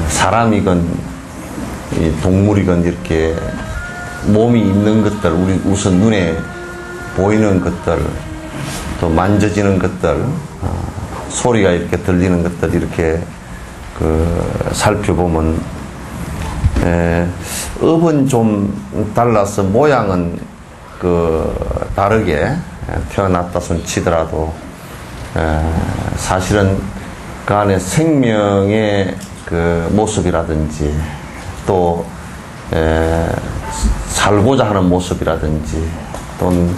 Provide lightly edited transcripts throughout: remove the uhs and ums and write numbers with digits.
사람이건 동물이건 이렇게 몸이 있는 것들, 우리 우선 눈에 보이는 것들, 또 만져지는 것들, 소리가 이렇게 들리는 것들 이렇게 살펴보면 업은 좀 달라서 모양은 다르게 태어났다 손 치더라도 사실은 그 안에 생명의 모습이라든지 또 살고자 하는 모습이라든지 또는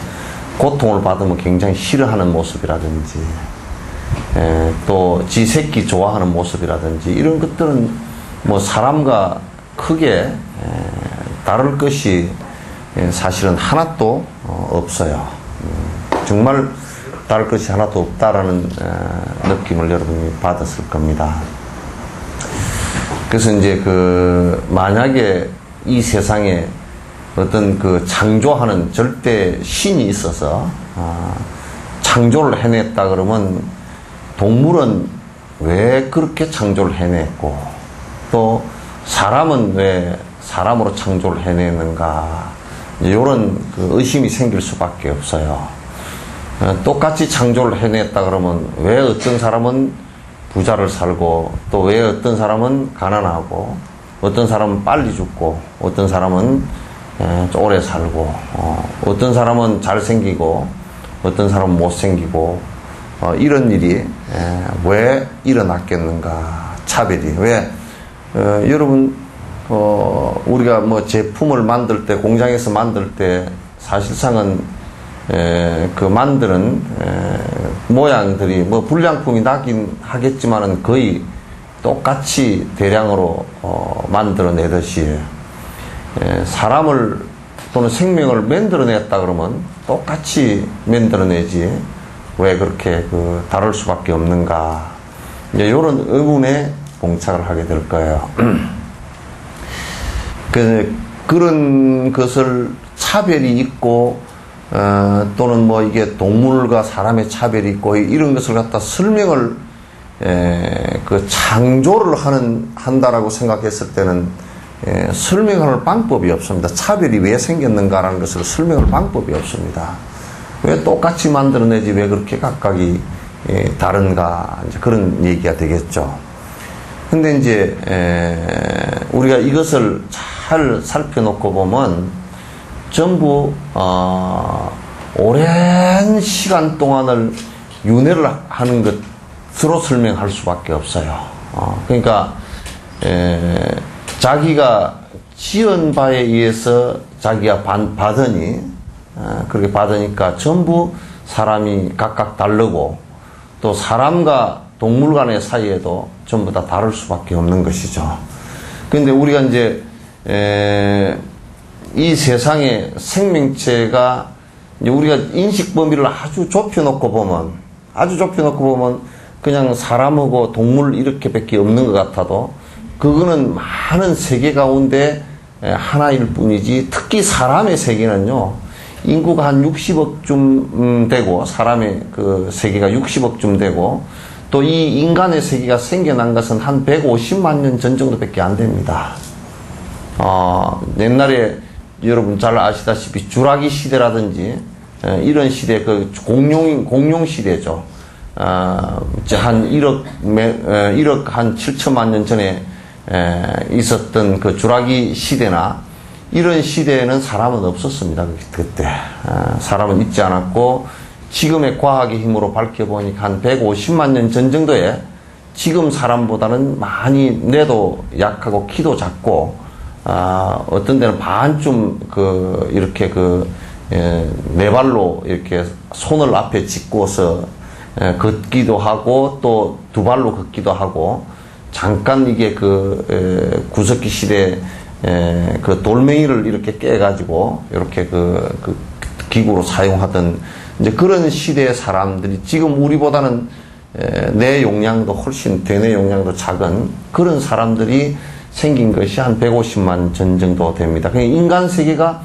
고통을 받으면 굉장히 싫어하는 모습이라든지 또 지 새끼 좋아하는 모습이라든지 이런 것들은 뭐 사람과 크게 다를 것이 사실은 하나도 없어요. 정말 다를 것이 하나도 없다라는 느낌을 여러분이 받았을 겁니다. 그래서 이제 만약에 이 세상에 어떤 창조하는 절대 신이 있어서 창조를 해냈다 그러면 동물은 왜 그렇게 창조를 해냈고 또 사람은 왜 사람으로 창조를 해내는가 이런 의심이 생길 수밖에 없어요. 똑같이 창조를 해냈다 그러면 왜 어떤 사람은 부자를 살고 또 왜 어떤 사람은 가난하고 어떤 사람은 빨리 죽고 어떤 사람은 오래 살고 어떤 사람은 잘생기고 어떤 사람은 못생기고 이런 일이 왜 일어났겠는가 차별이 왜 여러분 우리가 뭐 제품을 만들 때 공장에서 만들 때 사실상은 만드는 모양들이 뭐 불량품이 나긴 하겠지만은 거의 똑같이 대량으로 만들어내듯이 사람을 또는 생명을 만들어냈다 그러면 똑같이 만들어내지 왜 그렇게 다를 수밖에 없는가 이런 의문에 봉착을 하게 될 거예요. 그런 것을 차별이 있고 또는 뭐 이게 동물과 사람의 차별이 있고 이런 것을 갖다 설명을 창조를 한다라고 생각했을 때는 설명할 방법이 없습니다. 차별이 왜 생겼는가라는 것을 설명할 방법이 없습니다. 왜 똑같이 만들어내지 왜 그렇게 각각이 다른가 이제 그런 얘기가 되겠죠. 근데 이제 우리가 이것을 잘 살펴놓고 보면 전부 오랜 시간 동안을 윤회를 하는 것으로 설명할 수밖에 없어요. 그러니까 자기가 지은 바에 의해서 자기가 받으니 그렇게 받으니까 전부 사람이 각각 다르고 또 사람과 동물 간의 사이에도 전부 다 다를 수밖에 없는 것이죠. 그런데 우리가 이제 이 세상의 생명체가 이제 우리가 인식 범위를 아주 좁혀놓고 보면 그냥 사람하고 동물 이렇게밖에 없는 것 같아도 그거는 많은 세계 가운데 하나일 뿐이지 특히 사람의 세계는요 인구가 한 60억쯤 되고 사람의 세계가 60억쯤 되고 또 이 인간의 세계가 생겨난 것은 한 150만 년 전 정도밖에 안 됩니다. 옛날에 여러분 잘 아시다시피 주라기 시대라든지 이런 시대 공룡 시대죠. 한 1억 한 7천만 년 전에 있었던 주라기 시대나 이런 시대에는 사람은 없었습니다. 그때 사람은 있지 않았고 지금의 과학의 힘으로 밝혀보니까 한 150만 년 전 정도에 지금 사람보다는 많이 뇌도 약하고 키도 작고, 어떤 데는 반쯤 이렇게 네 발로 이렇게 손을 앞에 짚고서 걷기도 하고 또 두 발로 걷기도 하고, 잠깐 이게 구석기 시대에 돌멩이를 이렇게 깨가지고 이렇게 기구로 사용하던 이제 그런 시대의 사람들이 지금 우리보다는 뇌 용량도 훨씬 대뇌 용량도 작은 그런 사람들이 생긴 것이 한 150만 전 정도 됩니다. 그러니까 인간 세계가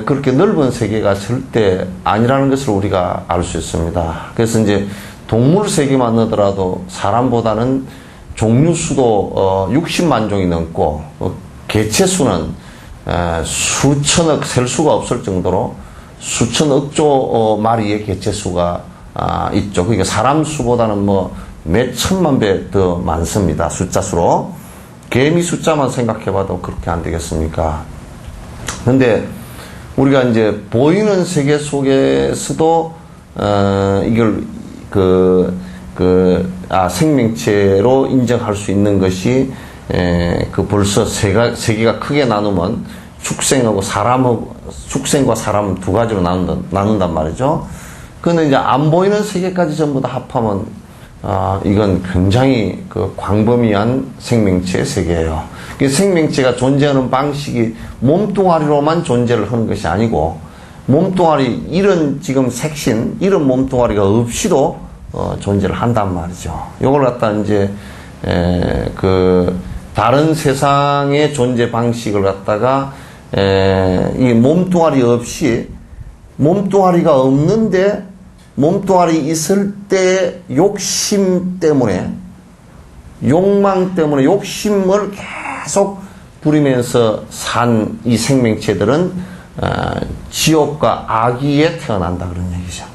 그렇게 넓은 세계가 절대 아니라는 것을 우리가 알 수 있습니다. 그래서 이제 동물 세계만 하더라도 사람보다는 종류 수도 60만 종이 넘고 개체 수는 수천억 셀 수가 없을 정도로 수천억 조 마리의 개체 수가 있죠. 그러니까 사람 수보다는 몇 천만 배 더 많습니다. 숫자 수로. 개미 숫자만 생각해봐도 그렇게 안 되겠습니까? 근데 우리가 이제 보이는 세계 속에서도 이걸 생명체로 인정할 수 있는 것이 벌써 세계가 크게 나누면 축생과 사람 두 가지로 나눈단 말이죠. 근데 이제 안 보이는 세계까지 전부 다 합하면 이건 굉장히 광범위한 생명체의 세계예요. 생명체가 존재하는 방식이 몸뚱아리로만 존재를 하는 것이 아니고, 몸뚱아리, 이런 지금 색신, 이런 몸뚱아리가 없이도 존재를 한단 말이죠. 요걸 갖다 이제 다른 세상의 존재 방식을 갖다가 이 몸뚱아리 없이, 몸뚱아리가 없는데 몸뚱아리 있을 때 욕심 때문에, 욕망 때문에 욕심을 계속 부리면서 산 이 생명체들은 지옥과 악의에 태어난다 그런 얘기죠.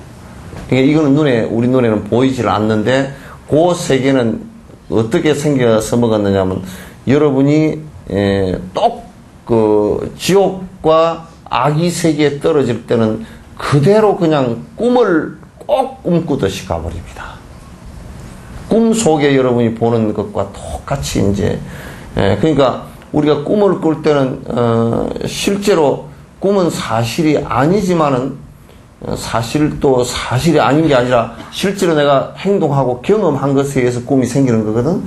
그러니까 이거는 우리 눈에는 보이질 않는데 그 세계는 어떻게 생겨서 먹었느냐면, 여러분이 지옥과 악의 세계에 떨어질 때는 그대로 그냥 꿈을 꼭 꿈꾸듯이 가버립니다. 꿈 속에 여러분이 보는 것과 똑같이 이제, 그러니까 우리가 꿈을 꿀 때는 실제로 꿈은 사실이 아니지만은, 사실이 아닌 게 아니라 실제로 내가 행동하고 경험한 것에 의해서 꿈이 생기는 거거든.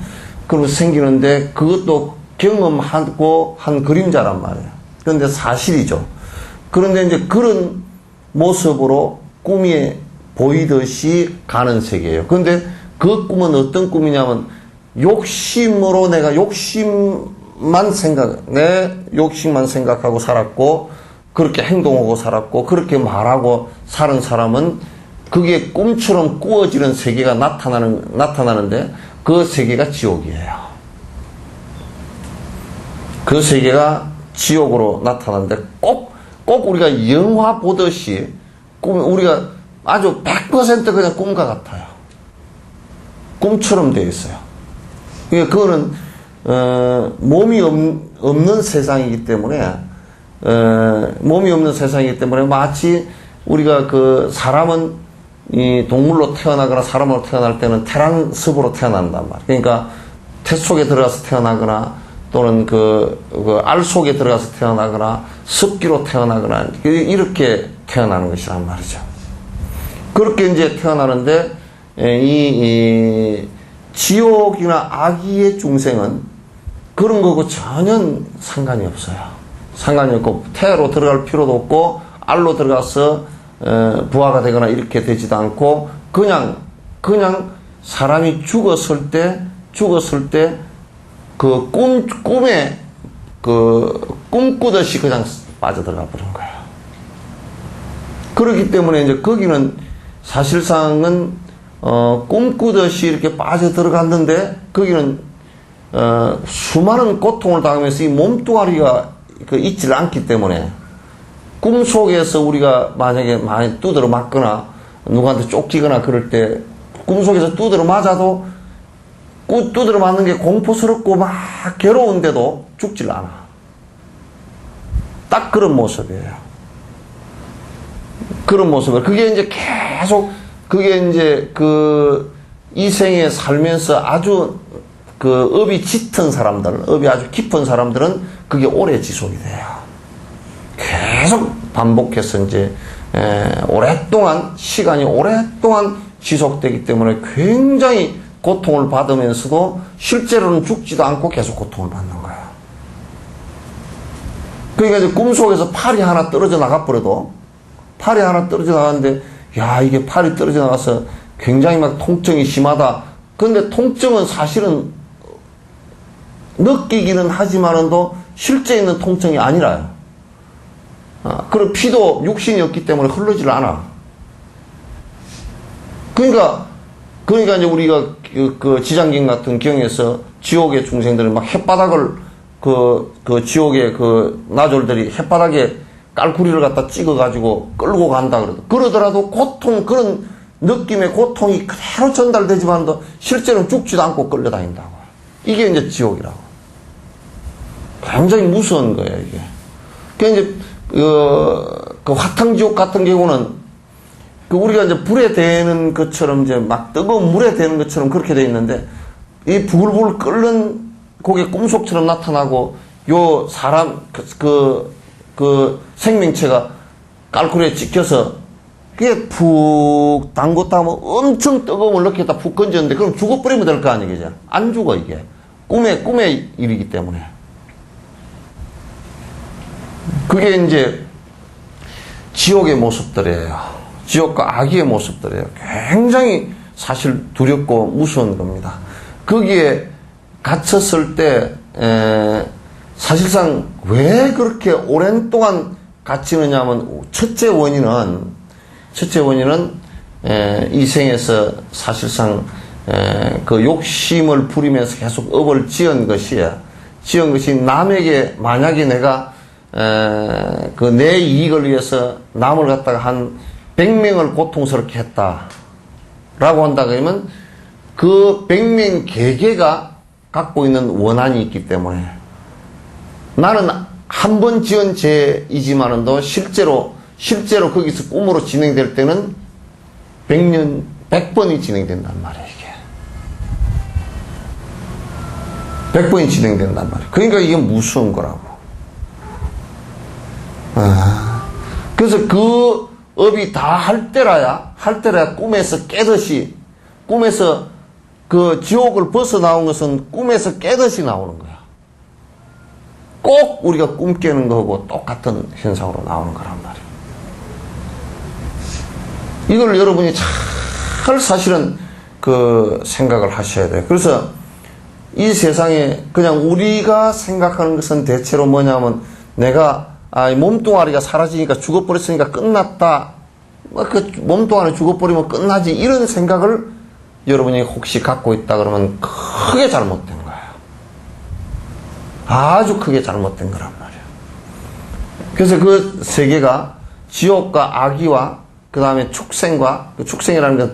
그러면서 생기는데 그것도 경험하고 한 그림자란 말이에요. 그런데 사실이죠. 그런데 이제 그런 모습으로 꿈이 보이듯이 가는 세계예요. 그런데 그 꿈은 어떤 꿈이냐면, 욕심으로 내가 내 욕심만 생각하고 살았고, 그렇게 행동하고 살았고, 그렇게 말하고 사는 사람은 그게 꿈처럼 꾸어지는 세계가 나타나는데 그 세계가 지옥이에요. 그 세계가 지옥으로 나타나는데 꼭 우리가 영화 보듯이 우리가 아주 100% 그냥 꿈과 같아요. 꿈처럼 되어 있어요. 그러니까 그거는 몸이 없는 세상이기 때문에, 마치 우리가 사람은 이 동물로 태어나거나 사람으로 태어날 때는 태양습으로 태어난단 말이에요. 그러니까 태 속에 들어가서 태어나거나 또는 알 속에 들어가서 태어나거나 습기로 태어나거나 이렇게 태어나는 것이란 말이죠. 그렇게 이제 태어나는데 이 지옥이나 악의의 중생은 그런 거고 전혀 상관이 없어요. 상관이 없고 태로 들어갈 필요도 없고 알로 들어가서 부하가 되거나 이렇게 되지도 않고 그냥 사람이 죽었을 때 꿈에 꿈꾸듯이 그냥 빠져들어가 버린 거예요. 그렇기 때문에 이제 거기는 사실상은 꿈꾸듯이 이렇게 빠져들어갔는데 거기는 수많은 고통을 당하면서 이 몸뚱아리가 있질 않기 때문에, 꿈속에서 우리가 만약에 많이 두드러 맞거나 누구한테 쫓기거나 그럴 때 꿈속에서 두드러 맞아도 두드러 맞는 게 공포스럽고 막 괴로운데도 죽질 않아. 딱 그런 모습이에요. 그런 모습을. 그게 이제 계속 그게 이제 이 생에 살면서 아주 업이 짙은 사람들, 업이 아주 깊은 사람들은 그게 오래 지속이 돼요. 계속 반복해서 이제 오랫동안 시간이 오랫동안 지속되기 때문에 굉장히 고통을 받으면서도 실제로는 죽지도 않고 계속 고통을 받는 거예요. 그러니까 이제 꿈속에서 팔이 하나 떨어져 나가버려도 팔이 하나 떨어져 나갔는데 야 이게 팔이 떨어져 나가서 굉장히 막 통증이 심하다. 근데 통증은 사실은 느끼기는 하지만은도 실제 있는 통증이 아니라요. 그리고 피도 육신이 없기 때문에 흐르질 않아. 그러니까 이제 우리가 그 지장경 같은 경에서 지옥의 중생들은 막 햇바닥을 지옥의 나졸들이 햇바닥에 깔구리를 갖다 찍어가지고 끌고 간다 그러더라도 그런 느낌의 고통이 그대로 전달되지만도 실제로는 죽지도 않고 끌려다닌다고. 이게 이제 지옥이라고. 굉장히 무서운 거예요, 이게. 그러니까 이제, 화탕지옥 같은 경우는 우리가 이제 불에 대는 것처럼 이제 막 뜨거운 물에 대는 것처럼 그렇게 돼 있는데 이 부글부글 끓는 그게 꿈속처럼 나타나고 요 사람 생명체가 깔구리에 찍혀서 그게 푹 담궜다 하면 엄청 뜨거운 물 넣겠다 푹 건졌는데 그럼 죽어버리면 될 거 아니겠죠? 안 죽어 이게. 꿈의 일이기 때문에. 그게 이제 지옥의 모습들이에요. 지옥과 악의 모습들이에요. 굉장히 사실 두렵고 무서운 겁니다. 거기에 갇혔을 때 사실상 왜 그렇게 오랜 동안 갇히느냐 하면 첫째 원인은 이 생에서 사실상 그 욕심을 부리면서 계속 업을 지은 것이 남에게 만약에 내가 내 이익을 위해서 남을 갖다가 한 100명을 고통스럽게 했다라고 한다 그러면 그 100명 개개가 갖고 있는 원한이 있기 때문에 나는 한 번 지은 죄이지만은도 실제로 거기서 꿈으로 진행될 때는 100번이 진행된단 말이에요, 이게. 100번이 진행된단 말이에요. 그러니까 이게 무서운 거라고. 그래서 그 업이 다 할 때라야 꿈에서 깨듯이, 꿈에서 그 지옥을 벗어나온 것은 꿈에서 깨듯이 나오는 거야. 꼭 우리가 꿈 깨는 거하고 똑같은 현상으로 나오는 거란 말이에요. 이걸 여러분이 잘 사실은 생각을 하셔야 돼요. 그래서 이 세상에 그냥 우리가 생각하는 것은 대체로 뭐냐면 내가 몸뚱아리가 사라지니까 죽어버렸으니까 끝났다. 그 몸뚱아리 죽어버리면 끝나지. 이런 생각을 여러분이 혹시 갖고 있다 그러면 크게 잘못된 거예요. 아주 크게 잘못된 거란 말이에요. 그래서 그 세계가 지옥과 악의와 그 다음에 축생이라는 건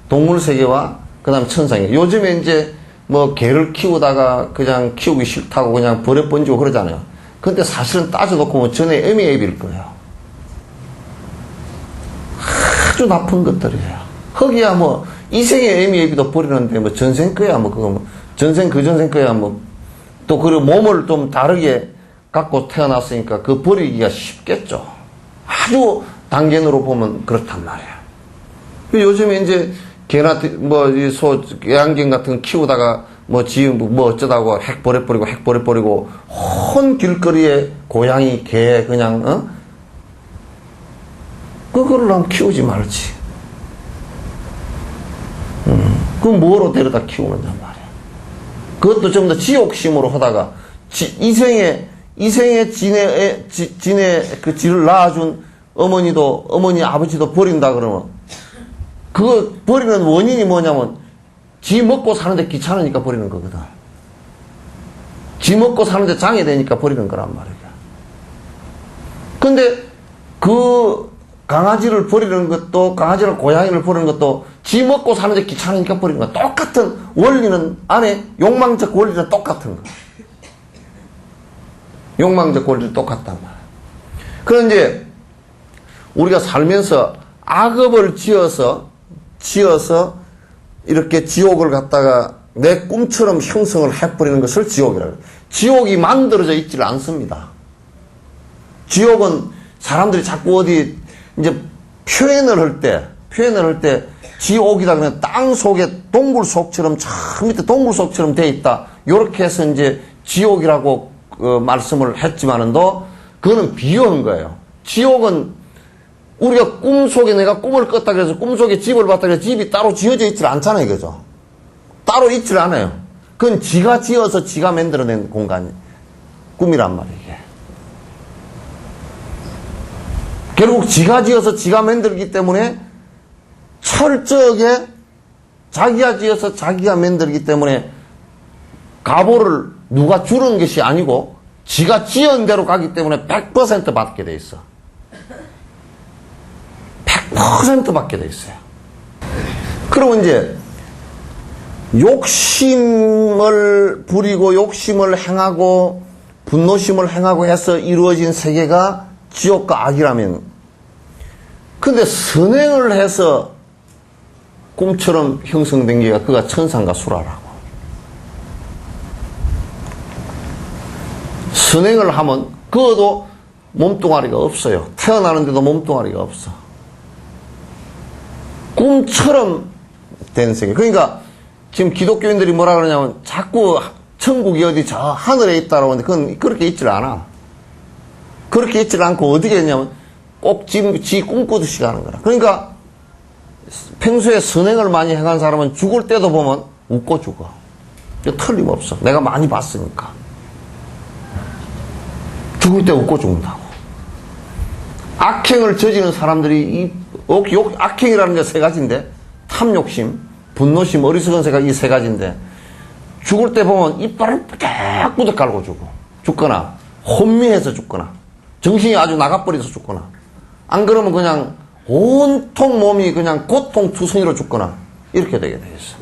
동물세계와 그 다음에 천상에. 요즘에 이제 뭐 개를 키우다가 그냥 키우기 싫다고 그냥 버려 번지고 그러잖아요. 근데 사실은 따져놓고 보면 전에 애미애비일 거예요. 아주 나쁜 것들이에요. 거기야 뭐 이생의 애미애비도 버리는데 뭐 전생 거야 뭐 그거 뭐 전생 거야 뭐 또 그리고 몸을 좀 다르게 갖고 태어났으니까 그 버리기가 쉽겠죠. 아주 단견으로 보면 그렇단 말이에요. 요즘에 이제 개나 뭐 애완견 같은 거 키우다가 뭐 어쩌다고 핵 버려버리고 혼 길거리에 고양이 개 그냥 그거를 하면 키우지 말지. 그럼 뭐로 데려다 키우느냐 말이야. 그것도 전부 다 지옥심으로 하다가 이생에 진의 그 지를 낳아준 어머니 아버지도 버린다 그러면 그거 버리는 원인이 뭐냐면 지 먹고 사는데 귀찮으니까 버리는 거거든. 지 먹고 사는데 장애되니까 버리는 거란 말이야. 근데 그 강아지를 버리는 것도 강아지를 고양이를 버리는 것도 지 먹고 사는데 귀찮으니까 버리는 거야. 똑같은 원리는 안에 욕망적 원리는 똑같은 거야. 욕망적 원리는 똑같단 말이야. 그런데 이제 우리가 살면서 악업을 지어서 이렇게 지옥을 갖다가 내 꿈처럼 형성을 해버리는 것을 지옥이라고 해요. 지옥이 만들어져 있지를 않습니다. 지옥은 사람들이 자꾸 어디 이제 표현을 할 때 지옥이다 그러면 땅 속에 동굴 속처럼 저 밑에 동굴 속처럼 돼 있다. 요렇게 해서 이제 지옥이라고 말씀을 했지만은도 그거는 비유한 거예요. 지옥은 우리가 꿈속에 내가 꿈을 꿨다 그래서 꿈속에 집을 봤다 그래서 집이 따로 지어져 있질 않잖아요. 그죠? 따로 있질 않아요. 그건 지가 지어서 지가 만들어낸 공간이 꿈이란 말이에요. 이게. 결국 지가 지어서 지가 만들기 때문에 철저하게 자기가 지어서 자기가 만들기 때문에 가보를 누가 주는 것이 아니고 지가 지은 대로 가기 때문에 100% 받게 돼 있어. 100% 받게 돼 있어요. 그러면 이제 욕심을 부리고 욕심을 행하고 분노심을 행하고 해서 이루어진 세계가 지옥과 악이라면, 근데 선행을 해서 꿈처럼 형성된 게가 그가 천상과 수라라고. 선행을 하면 그것도 몸뚱아리가 없어요. 태어나는데도 몸뚱아리가 없어. 꿈처럼 된 세계. 그러니까 지금 기독교인들이 뭐라 그러냐면 자꾸 천국이 어디 저 하늘에 있다라고 하는데 그건 그렇게 있질 않아. 그렇게 있질 않고 어떻게 했냐면 꼭 지 꿈꾸듯이 가는 거라. 그러니까 평소에 선행을 많이 행한 사람은 죽을 때도 보면 웃고 죽어. 틀림없어. 내가 많이 봤으니까. 죽을 때 웃고 죽는다고. 악행을 저지르는 사람들이 악행이라는 게 세 가지인데 탐욕심, 분노심, 어리석은 새가 이 세 가지인데 죽을 때 보면 이빨을 뿌덕뿌덕 갈고 죽거나 혼미해서 죽거나 정신이 아주 나가버려서 죽거나 안 그러면 그냥 온통 몸이 그냥 고통투성이로 죽거나 이렇게 되게 돼 있어.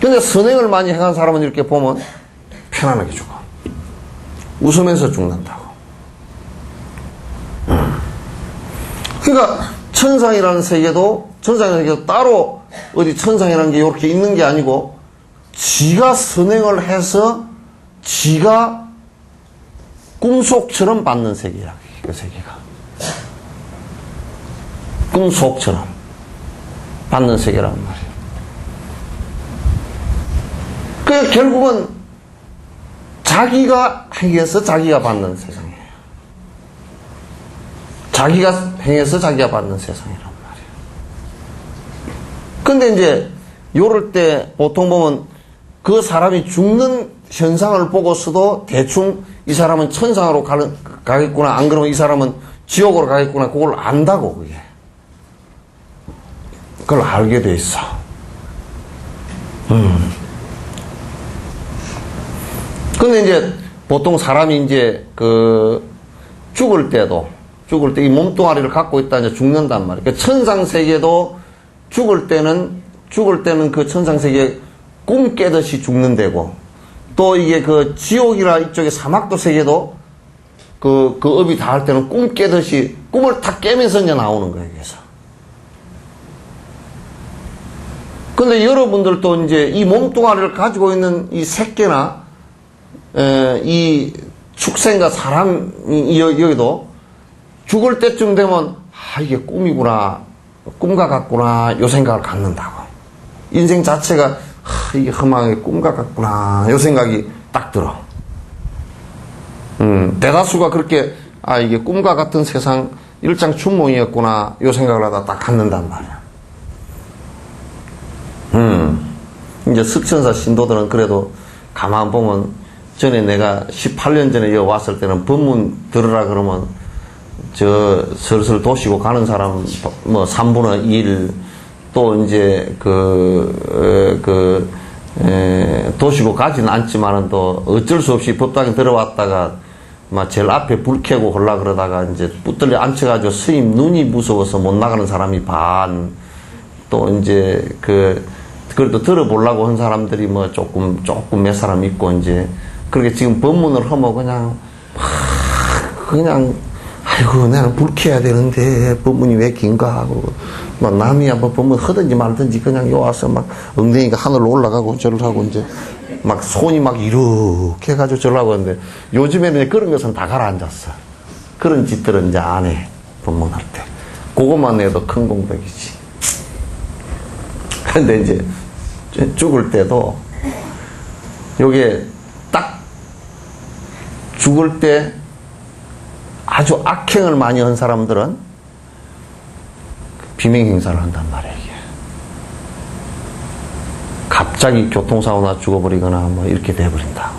근데 선행을 많이 행한 사람은 이렇게 보면 편안하게 죽어. 웃으면서 죽는다고. 그러니까 천상이라는 세계도 따로 어디 천상이라는 게 이렇게 있는 게 아니고 지가 선행을 해서 지가 꿈속처럼 받는 세계야. 그 세계가 꿈속처럼 받는 세계란 말이에요. 그 결국은 자기가 행해서 자기가 받는 세상이에요. 자기가 행해서 자기가 받는 세상이란 말이에요. 근데 이제 요럴 때 보통 보면 그 사람이 죽는 현상을 보고서도 대충 이 사람은 천상으로 가겠구나, 안 그러면 이 사람은 지옥으로 가겠구나, 그걸 안다고, 그게. 그걸 알게 돼 있어. 근데 이제 보통 사람이 이제 죽을 때 이 몸뚱아리를 갖고 있다 이제 죽는단 말이에요. 그러니까 천상세계도 죽을 때는 그 천상세계 꿈 깨듯이 죽는 데고, 또 이게 그 지옥이나 이쪽에 사막도 세계도 그 업이 닿을 때는 꿈 깨듯이 꿈을 탁 깨면서 이제 나오는 거예요, 그래서. 근데 여러분들도 이제 이 몸뚱아리를 가지고 있는 이 새끼나 이 축생과 사람이 여기도 죽을 때쯤 되면 이게 꿈이구나, 꿈과 같구나 요 생각을 갖는다고. 인생 자체가 이게 허망하게 꿈과 같구나 요 생각이 딱 들어. 대다수가 그렇게 이게 꿈과 같은 세상 일장춘몽이었구나 요 생각을 하다 딱 갖는단 말이야. 이제 석천사 신도들은 그래도 가만 보면 전에 내가 18년 전에 여기 왔을 때는 법문 들으라 그러면 슬슬 도시고 가는 사람 3분의 1 또 이제 도시고 가지는 않지만은 또 어쩔 수 없이 법당에 들어왔다가 막 제일 앞에 불 켜고 걸라 그러다가 이제 붙들려 앉혀가지고 스님 눈이 무서워서 못 나가는 사람이 반, 또 이제 그래도 들어보려고 한 사람들이 조금 몇 사람 있고 이제 그렇게 지금 법문을 하면 그냥 아이고, 나는 불쾌해야 되는데, 법문이 왜 긴가 하고, 막 남이 한번 법문 하든지 말든지 그냥 요 와서 막 엉덩이가 하늘로 올라가고 절을 하고 이제 막 손이 막 이렇게 해가지고 절을 하고 있는데, 요즘에는 그런 것은 다 가라앉았어. 그런 짓들은 이제 안 해. 법문할 때. 그것만 해도 큰 공덕이지. 근데 이제 죽을 때도 요게 딱 죽을 때 아주 악행을 많이 한 사람들은 비명 행사를 한단 말이에요. 이게. 갑자기 교통사고나 죽어버리거나 뭐 이렇게 돼버린다.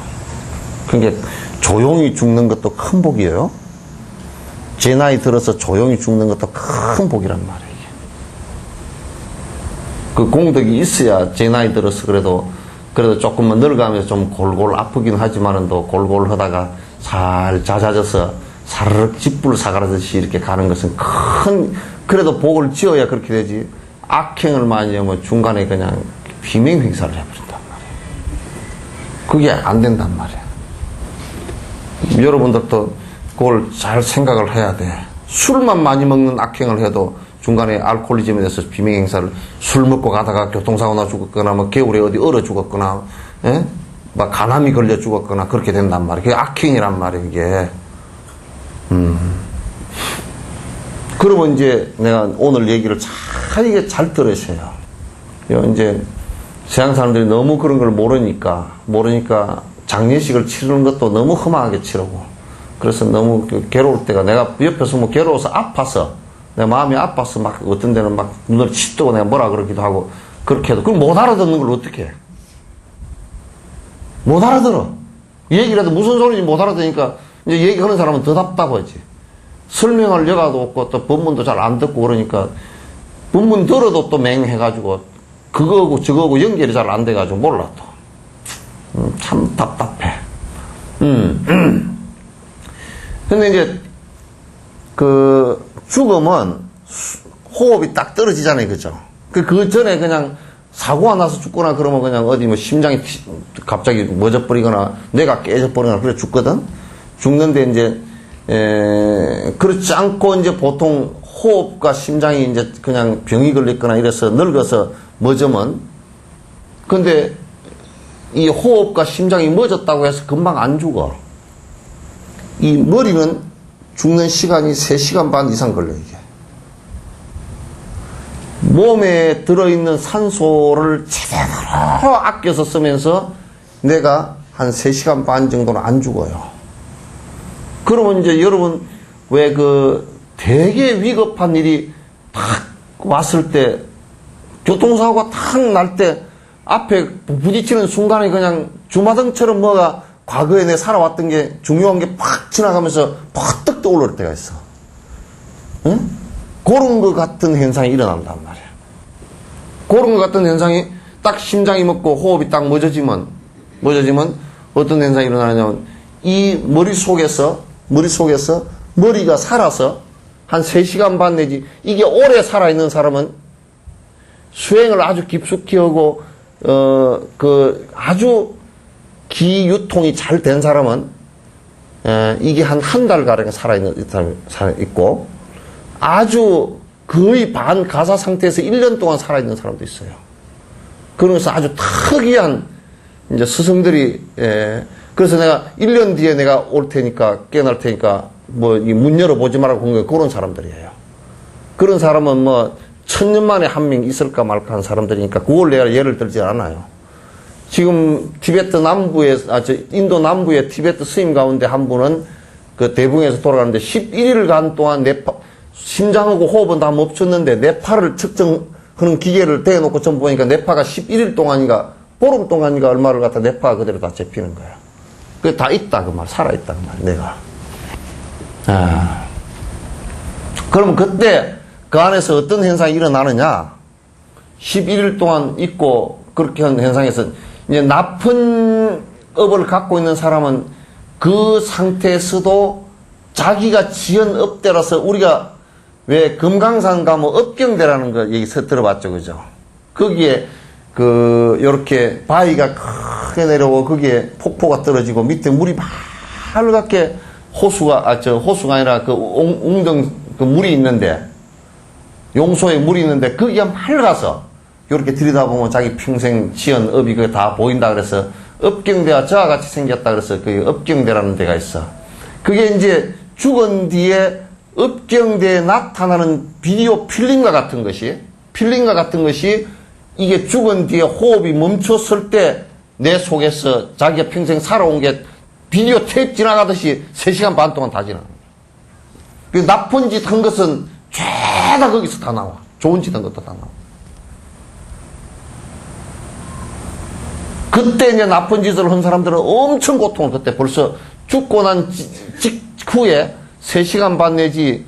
그러니까 조용히 죽는 것도 큰 복이에요. 제 나이 들어서 조용히 죽는 것도 큰 복이란 말이에요. 그 공덕이 있어야 제 나이 들어서 그래도 조금만 늙어가면서 좀 골골 아프긴 하지만은 또 골골 하다가 살 잦아져서 사르륵 집불 사가라듯이 이렇게 가는 것은 그래도 복을 지어야 그렇게 되지. 악행을 많이 하면 중간에 그냥 비명 행사를 해버린단 말이에요. 그게 안 된단 말이에요. 여러분들도 그걸 잘 생각을 해야 돼. 술만 많이 먹는 악행을 해도 중간에 알코올리즘에 대해서 비명 행사를, 술 먹고 가다가 교통사고나 죽었거나 뭐 겨울에 어디 얼어 죽었거나 막 간암이 걸려 죽었거나 그렇게 된단 말이에요. 그게 악행이란 말이에요. 이게. 그러면 이제 내가 오늘 얘기를 잘 들으셔요. 이제 세상 사람들이 너무 그런 걸 모르니까 장례식을 치르는 것도 너무 험하게 치르고, 그래서 너무 괴로울 때가, 내가 옆에서 뭐 괴로워서 아파서, 내 마음이 아파서 막 어떤 데는 막 눈을 치뜨고 내가 뭐라 그러기도 하고 그렇게 해도 그걸 못 알아듣는 걸 어떻게 해? 못 알아들어. 얘기를 해도 무슨 소리인지 못 알아듣으니까 이제 얘기하는 사람은 더 답답하지. 설명할 여가도 없고 또 법문도 잘 안 듣고 그러니까 법문 들어도 또 맹해가지고 그거하고 저거하고 연결이 잘 안 돼가지고 몰라 또. 참 답답해. 근데 이제 죽음은 호흡이 딱 떨어지잖아요. 그죠? 그 전에 그냥 사고가 나서 죽거나 그러면 그냥 어디 뭐 심장이 갑자기 멎어버리거나 뇌가 깨져버리거나 그래 죽거든? 죽는데 이제, 그렇지 않고 이제 보통 호흡과 심장이 이제 그냥 병이 걸렸거나 이래서 늙어서 멎으면, 근데 이 호흡과 심장이 멎었다고 해서 금방 안 죽어. 이 머리는 죽는 시간이 3시간 반 이상 걸려요, 이게. 몸에 들어있는 산소를 제대로 아껴서 쓰면서 내가 한 3시간 반 정도는 안 죽어요. 그러면 이제 여러분, 왜 되게 위급한 일이 탁 왔을 때, 교통사고가 탁 날 때, 앞에 부딪히는 순간에 그냥 주마등처럼 뭐가 과거에 내 살아왔던 게 중요한 게 팍 지나가면서 팍 떠오를 때가 있어. 응? 그런 것 같은 현상이 일어난단 말이야. 그런 것 같은 현상이 딱 심장이 멎고 호흡이 딱 멎어지면 어떤 현상이 일어나냐면 이 머릿속에서 머리가 살아서 한 3시간 반 내지 이게 오래 살아있는 사람은 수행을 아주 깊숙이 하고 아주 기 유통이 잘 된 사람은 이게 한 달가량 살아있는 사람이 있고, 아주 거의 반가사 상태에서 1년 동안 살아있는 사람도 있어요. 그러면서 아주 특이한 이제 스승들이, 그래서 내가 1년 뒤에 내가 올 테니까, 깨어날 테니까, 뭐, 문 열어보지 말라고 한 게 그런 사람들이에요. 그런 사람은 뭐, 1000년 만에 한 명 있을까 말까 한 사람들이니까, 그걸 내가 예를 들지 않아요. 지금 티베트 남부에, 인도 남부의 티베트 스님 가운데 한 분은 그 대붕에서 돌아가는데 11일간 동안 심장하고 호흡은 다 멈췄는데 뇌파를 측정하는 기계를 대놓고 전부 보니까 뇌파가 11일 동안인가, 보름 동안인가 얼마를 갖다 뇌파가 그대로 다 잡히는 거야. 그게 다 있다, 그 말. 살아있다, 그 말, 내가. 그러면 그때 그 안에서 어떤 현상이 일어나느냐? 11일 동안 있고 그렇게 한 현상에서 이제 나쁜 업을 갖고 있는 사람은 그 상태에서도 자기가 지은 업대로서 우리가 왜 금강산 가면 업경대라는 거 얘기 들어봤죠, 그죠? 거기에 요렇게 바위가 크게 내려오고 거기에 폭포가 떨어지고 밑에 물이 빨갛게 호수가 아니라 그 웅덩 그 물이 있는데, 용소에 물이 있는데, 거기가 맑아서, 요렇게 들여다보면 자기 평생 지은 업이 그게 다 보인다 그래서, 업경대가 저와 같이 생겼다 그래서, 그 업경대라는 데가 있어. 그게 이제 죽은 뒤에 업경대에 나타나는 비디오 필름과 같은 것이, 이게 죽은 뒤에 호흡이 멈췄을 때, 내 속에서 자기가 평생 살아온 게 비디오 테이프 지나가듯이 3시간 반 동안 다 지나가. 그 나쁜 짓 한 것은 죄다 거기서 다 나와. 좋은 짓 한 것도 다 나와. 그때 이제 나쁜 짓을 한 사람들은 엄청 고통을 그때 벌써 죽고 난 직후에 3시간 반 내지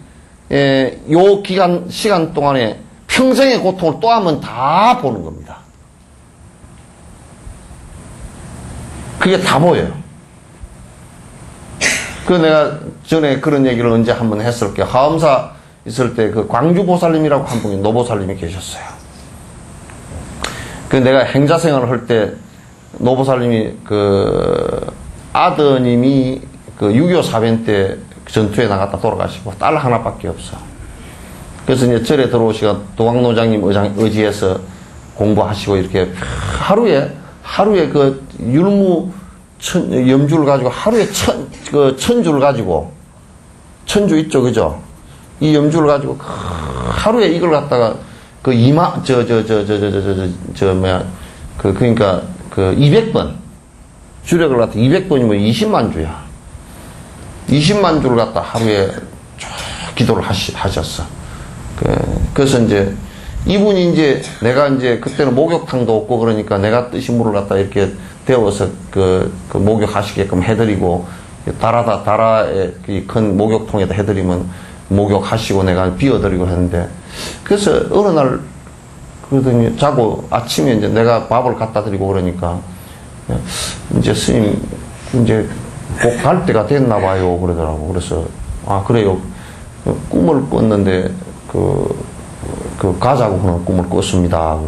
요 시간 동안에 평생의 고통을 또 하면 다 보는 겁니다. 그게 다 보여요. 그 내가 전에 그런 얘기를 언제 한번 했을 게 하엄사 있을 때 그 광주보살님이라고 한 분이 노보살님이 계셨어요. 그 내가 행자 생활을 할 때 노보살님이 그 아드님이 그 6.25 사변 때 전투에 나갔다 돌아가시고 딸 하나밖에 없어. 그래서 이제 절에 들어오시가 도광노장님 의지해서 공부하시고 이렇게 하루에 그 율무 염주를 가지고 하루에 천주를 가지고 천주 있죠, 그죠? 이 염주를 가지고 하루에 이걸 갖다가 그 그러니까 그 200번 주력을 갖다 200번이면 20만 주야. 20만 주를 갖다 하루에 쫙 기도를 하셨어. 그래서 이제 이분이 이제 내가 이제 그때는 목욕탕도 없고 그러니까 내가 뜨신 물을 갖다 이렇게 데워서 그 목욕하시게끔 해드리고 다라에 큰 목욕통에다 해드리면 목욕하시고 내가 비워드리고 했는데 그래서 어느 날 그러더니 자고 아침에 이제 내가 밥을 갖다 드리고 그러니까 이제 스님 이제 꼭 갈 때가 됐나 봐요 그러더라고. 그래서 아 그래요. 꿈을 꿨는데 가자고 그런 꿈을 꿨습니다.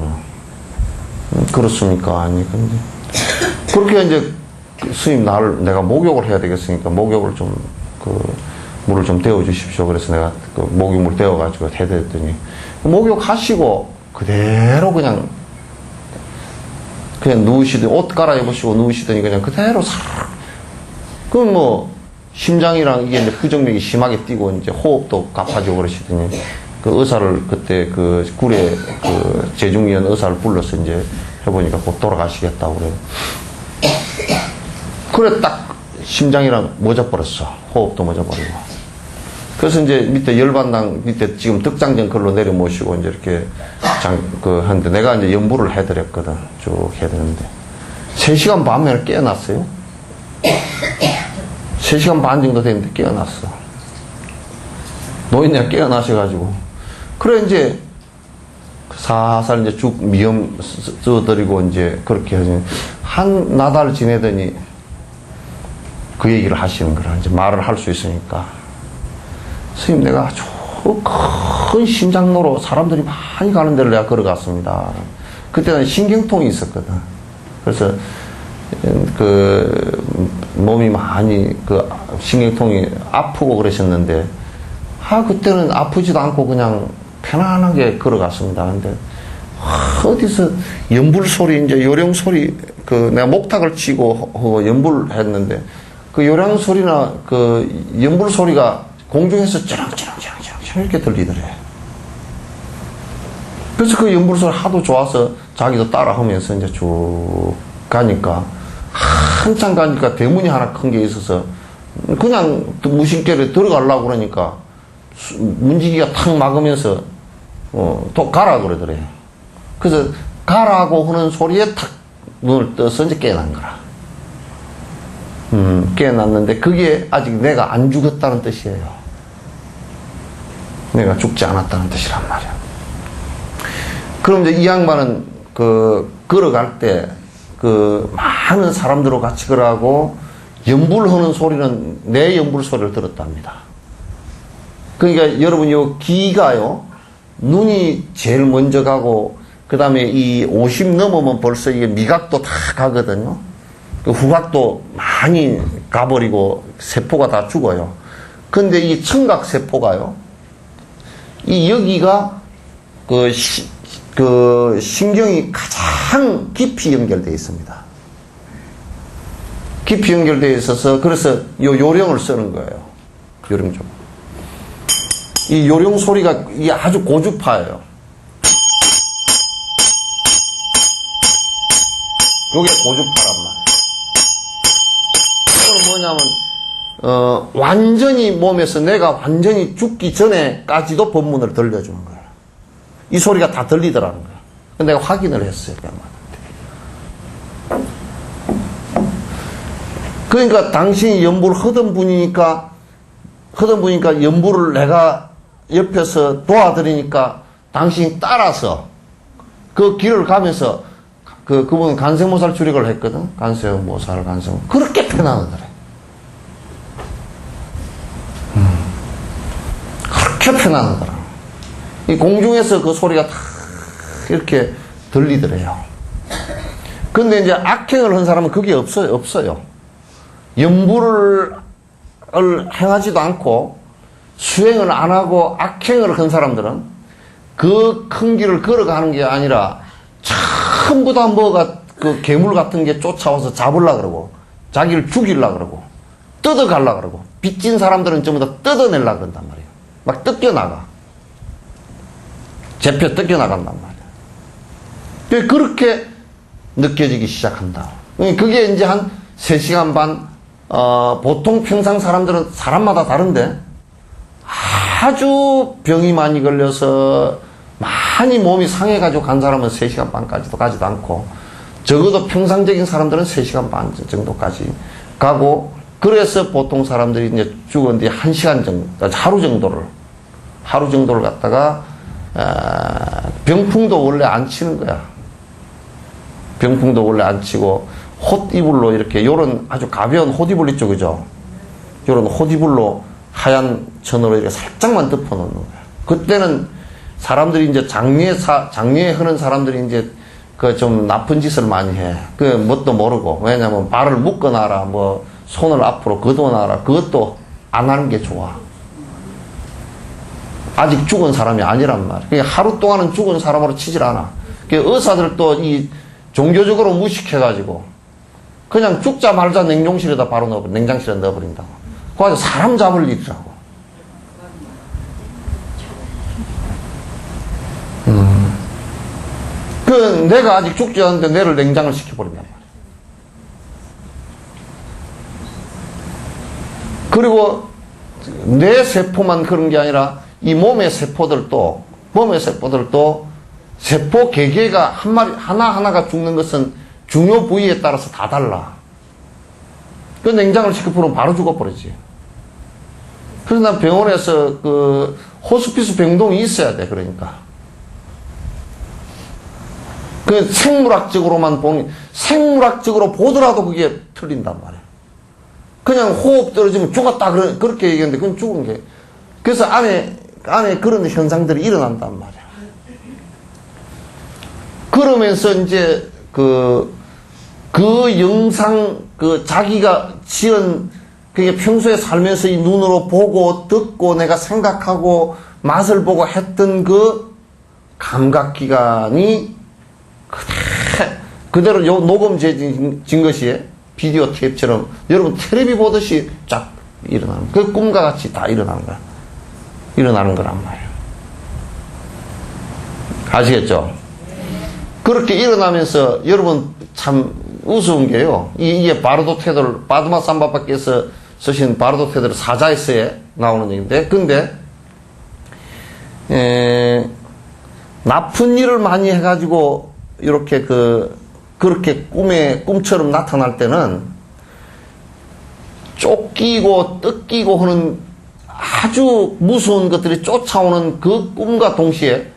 그렇습니까? 아니 근데 그렇게 이제 스님 내가 목욕을 해야 되겠으니까 목욕을 좀 물을 좀 데워 주십시오. 그래서 내가 그 목욕물 데워가지고 해드렸더니 목욕하시고 그대로 그냥 누우시더니 옷 갈아입으시고 누우시더니 그냥 그대로 그럼 뭐 심장이랑 이게 이제 부정맥이 심하게 뛰고 이제 호흡도 가파지고 그러시더니 그 의사를 그때 그 굴에 그 재중위원 의사를 불러서 이제 해보니까 곧 돌아가시겠다고 그래요. 그래 딱 심장이랑 멎어버렸어. 호흡도 멎어버리고. 그래서 이제 밑에 열반당 밑에 지금 덕장전 걸로 내려모시고 이제 이렇게 하는데 내가 이제 연부를 해드렸거든. 쭉 해드렸는데 3시간 반 만에 깨어났어요. 3시간 반 정도 됐는데 깨어났어. 노인네가 깨어나셔가지고 그래 이제 살살 이제 쭉 미염 써드리고 이제 그렇게 하지 한 나달 지내더니 그 얘기를 하시는 거라. 이제 말을 할 수 있으니까 스님 내가 아주 큰 심장로로 사람들이 많이 가는 데를 내가 걸어갔습니다. 그때는 신경통이 있었거든. 그래서 그 몸이 많이 그 신경통이 아프고 그러셨는데 그때는 아프지도 않고 그냥 편안하게 걸어갔습니다. 근데 어디서 연불 소리 이제 요령 소리 내가 목탁을 치고 연불을 했는데 그 요령 소리나 그 연불 소리가 공중에서 쩌렁쩌렁쩌렁 이렇게 들리더래. 그래서 그 연불 소리 하도 좋아서 자기도 따라 하면서 이제 쭉 가니까 한참 가니까 대문이 하나 큰 게 있어서 그냥 무심결에 들어가려고 그러니까 문지기가 탁 막으면서 또 가라 그러더래. 그래서 가라고 하는 소리에 탁 눈을 떠서 이제 깨어난 거라. 깨어났는데 그게 아직 내가 안 죽었다는 뜻이에요. 내가 죽지 않았다는 뜻이란 말이야. 그럼 이제 이 양반은 걸어갈 때 많은 사람들과 같이 걸어가고 연불하는 소리는 내 연불 소리를 들었답니다. 그러니까 여러분 요 귀가요 눈이 제일 먼저 가고 그 다음에 이 50 넘으면 벌써 이게 미각도 다 가거든요. 그 후각도 많이 가버리고 세포가 다 죽어요. 근데 이 청각세포가요, 이 여기가 그 신경이 가장 깊이 연결되어 있습니다. 깊이 연결되어 있어서 그래서 요 요령을 쓰는 거예요. 요령 좀. 이 요령 소리가 이게 아주 고주파예요. 요게 고주파란 말이에요. 이거는 뭐냐면 완전히 몸에서 내가 완전히 죽기 전에까지도 법문을 들려주는 거예요. 이 소리가 다 들리더라는 거예요. 내가 확인을 했어요. 그러니까 당신이 연부를 하던 분이니까 연부를 내가 옆에서 도와드리니까 당신이 따라서 그 길을 가면서 그분은 간생모살 주력을 했거든. 간생모살. 그렇게 편안하더래. 그렇게 편안하더라. 이 공중에서 그 소리가 다 이렇게 들리더래요. 근데 이제 악행을 한 사람은 그게 없어요. 연부를 행하지도 않고 수행을 안 하고 악행을 한 사람들은 그 큰 길을 걸어가는 게 아니라 전부 다 뭐가 그 괴물 같은 게 쫓아와서 잡으려고 그러고 자기를 죽이려고 그러고 뜯어가려고 그러고 빚진 사람들은 전부 다 뜯어내려고 그런단 말이에요. 막 뜯겨나가. 제표 뜯겨나간단 말이에요. 그렇게 느껴지기 시작한다. 그게 이제 한 3시간 반, 보통 평상 사람들은 사람마다 다른데 아주 병이 많이 걸려서 많이 몸이 상해가지고 간 사람은 3시간 반까지도 가지도 않고 적어도 평상적인 사람들은 3시간 반 정도까지 가고 그래서 보통 사람들이 이제 죽은 뒤 1시간 정도, 하루 정도를 갖다가 병풍도 원래 안 치는 거야. 병풍도 원래 안 치고 헛이불로 이렇게 요런 아주 가벼운 헛이불 있죠, 그죠? 요런 헛이불로 하얀 천으로 이렇게 살짝만 덮어 놓는 거야. 그때는 사람들이 이제 장례 하는 사람들이 이제 그 좀 나쁜 짓을 많이 해. 그 뭣도 모르고. 왜냐면 발을 묶어놔라, 뭐 손을 앞으로 걷어놔라. 그것도 안 하는 게 좋아. 아직 죽은 사람이 아니란 말이야. 그러니까 하루 동안은 죽은 사람으로 치질 않아. 의사들도 이 종교적으로 무식해가지고 그냥 죽자 말자 냉장실에다 바로 넣어버린다고. 그래서 사람 잡을 일이라고. 내가 아직 죽지 않는데 내를 냉장을 시켜버린단 말이야. 그리고 뇌 세포만 그런 게 아니라 이 몸의 세포들도 세포 개개가 하나하나가 죽는 것은 중요 부위에 따라서 다 달라. 그 냉장을 시켜버리면 바로 죽어버리지. 그래서 난 병원에서 그 호스피스 병동이 있어야 돼. 그러니까 그 생물학적으로 보더라도 그게 틀린단 말이야. 그냥 호흡 떨어지면 죽었다 그렇게 얘기했는데 그건 죽은 게. 그래서 안에 그런 현상들이 일어난단 말이야. 그러면서 이제 그 영상 자기가 지은 그게 평소에 살면서 이 눈으로 보고 듣고 내가 생각하고 맛을 보고 했던 그 감각기관이 그대로 녹음된 것이 비디오 테이프처럼 여러분 텔레비 보듯이 쫙 일어나는 그 꿈과 같이 다 일어나는 거야. 일어나는 거란 말이에요. 아시겠죠? 그렇게 일어나면서 여러분 참 우스운 게요. 이게 바르도 테들 바드마 삼바바께서 쓰신 바르도 테들 사자에서에 나오는 얘기인데, 근데 나쁜 일을 많이 해가지고 이렇게 그렇게 꿈처럼 나타날 때는 쫓기고 뜯기고 하는 아주 무서운 것들이 쫓아오는 그 꿈과 동시에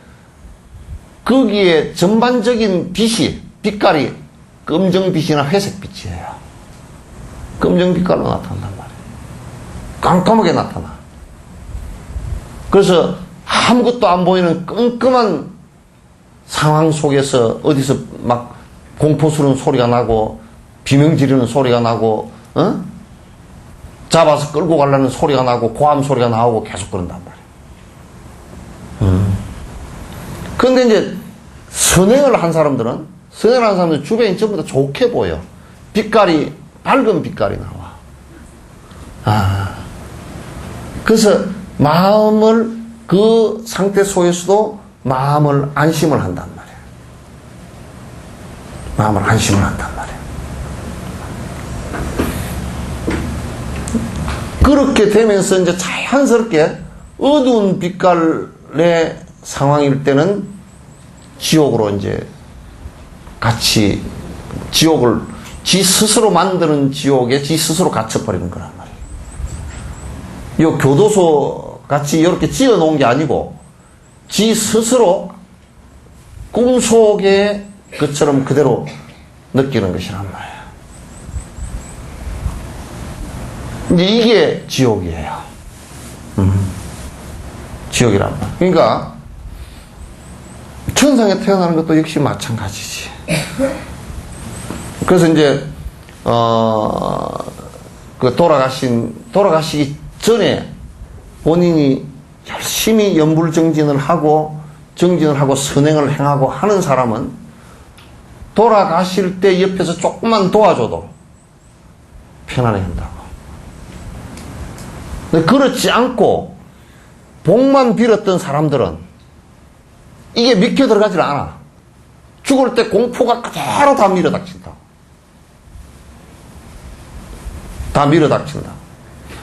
거기에 전반적인 빛깔이 검정빛이나 회색빛이에요. 검정빛깔로 나타난단 말이에요. 깜깜하게 나타나. 그래서 아무것도 안 보이는 끔끔한 상황 속에서 어디서 막 공포스러운 소리가 나고 비명 지르는 소리가 나고 잡아서 끌고 가려는 소리가 나고 고함 소리가 나오고 계속 그런단 말이에요. 그런데 이제 선행을 한 사람들은 주변이 전부 다 좋게 보여. 빛깔이 밝은 빛깔이 나와. 그래서 마음을 그 상태 속에서도 마음을 안심을 한단 말이에요. 마음을 안심을 한단 말이에요. 그렇게 되면서 이제 자연스럽게 어두운 빛깔의 상황일 때는 지옥으로 이제 같이 지옥을 지 스스로 만드는 지옥에 지 스스로 갇혀버리는 거란 말이에요. 이 교도소 같이 이렇게 지어 놓은 게 아니고 지 스스로 꿈속의 것처럼 그대로 느끼는 것이란 말이에요. 이제 이게 지옥이에요. 지옥이란 말. 그러니까 천상에 태어나는 것도 역시 마찬가지지. 그래서 이제 돌아가시기 전에 본인이 열심히 연불정진을 하고 선행을 행하고 하는 사람은 돌아가실 때 옆에서 조금만 도와줘도 편안해 한다고. 근데 그렇지 않고 복만 빌었던 사람들은 이게 믿겨 들어가질 않아. 죽을 때 공포가 그대로 다 밀어닥친다. 다 밀어닥친다.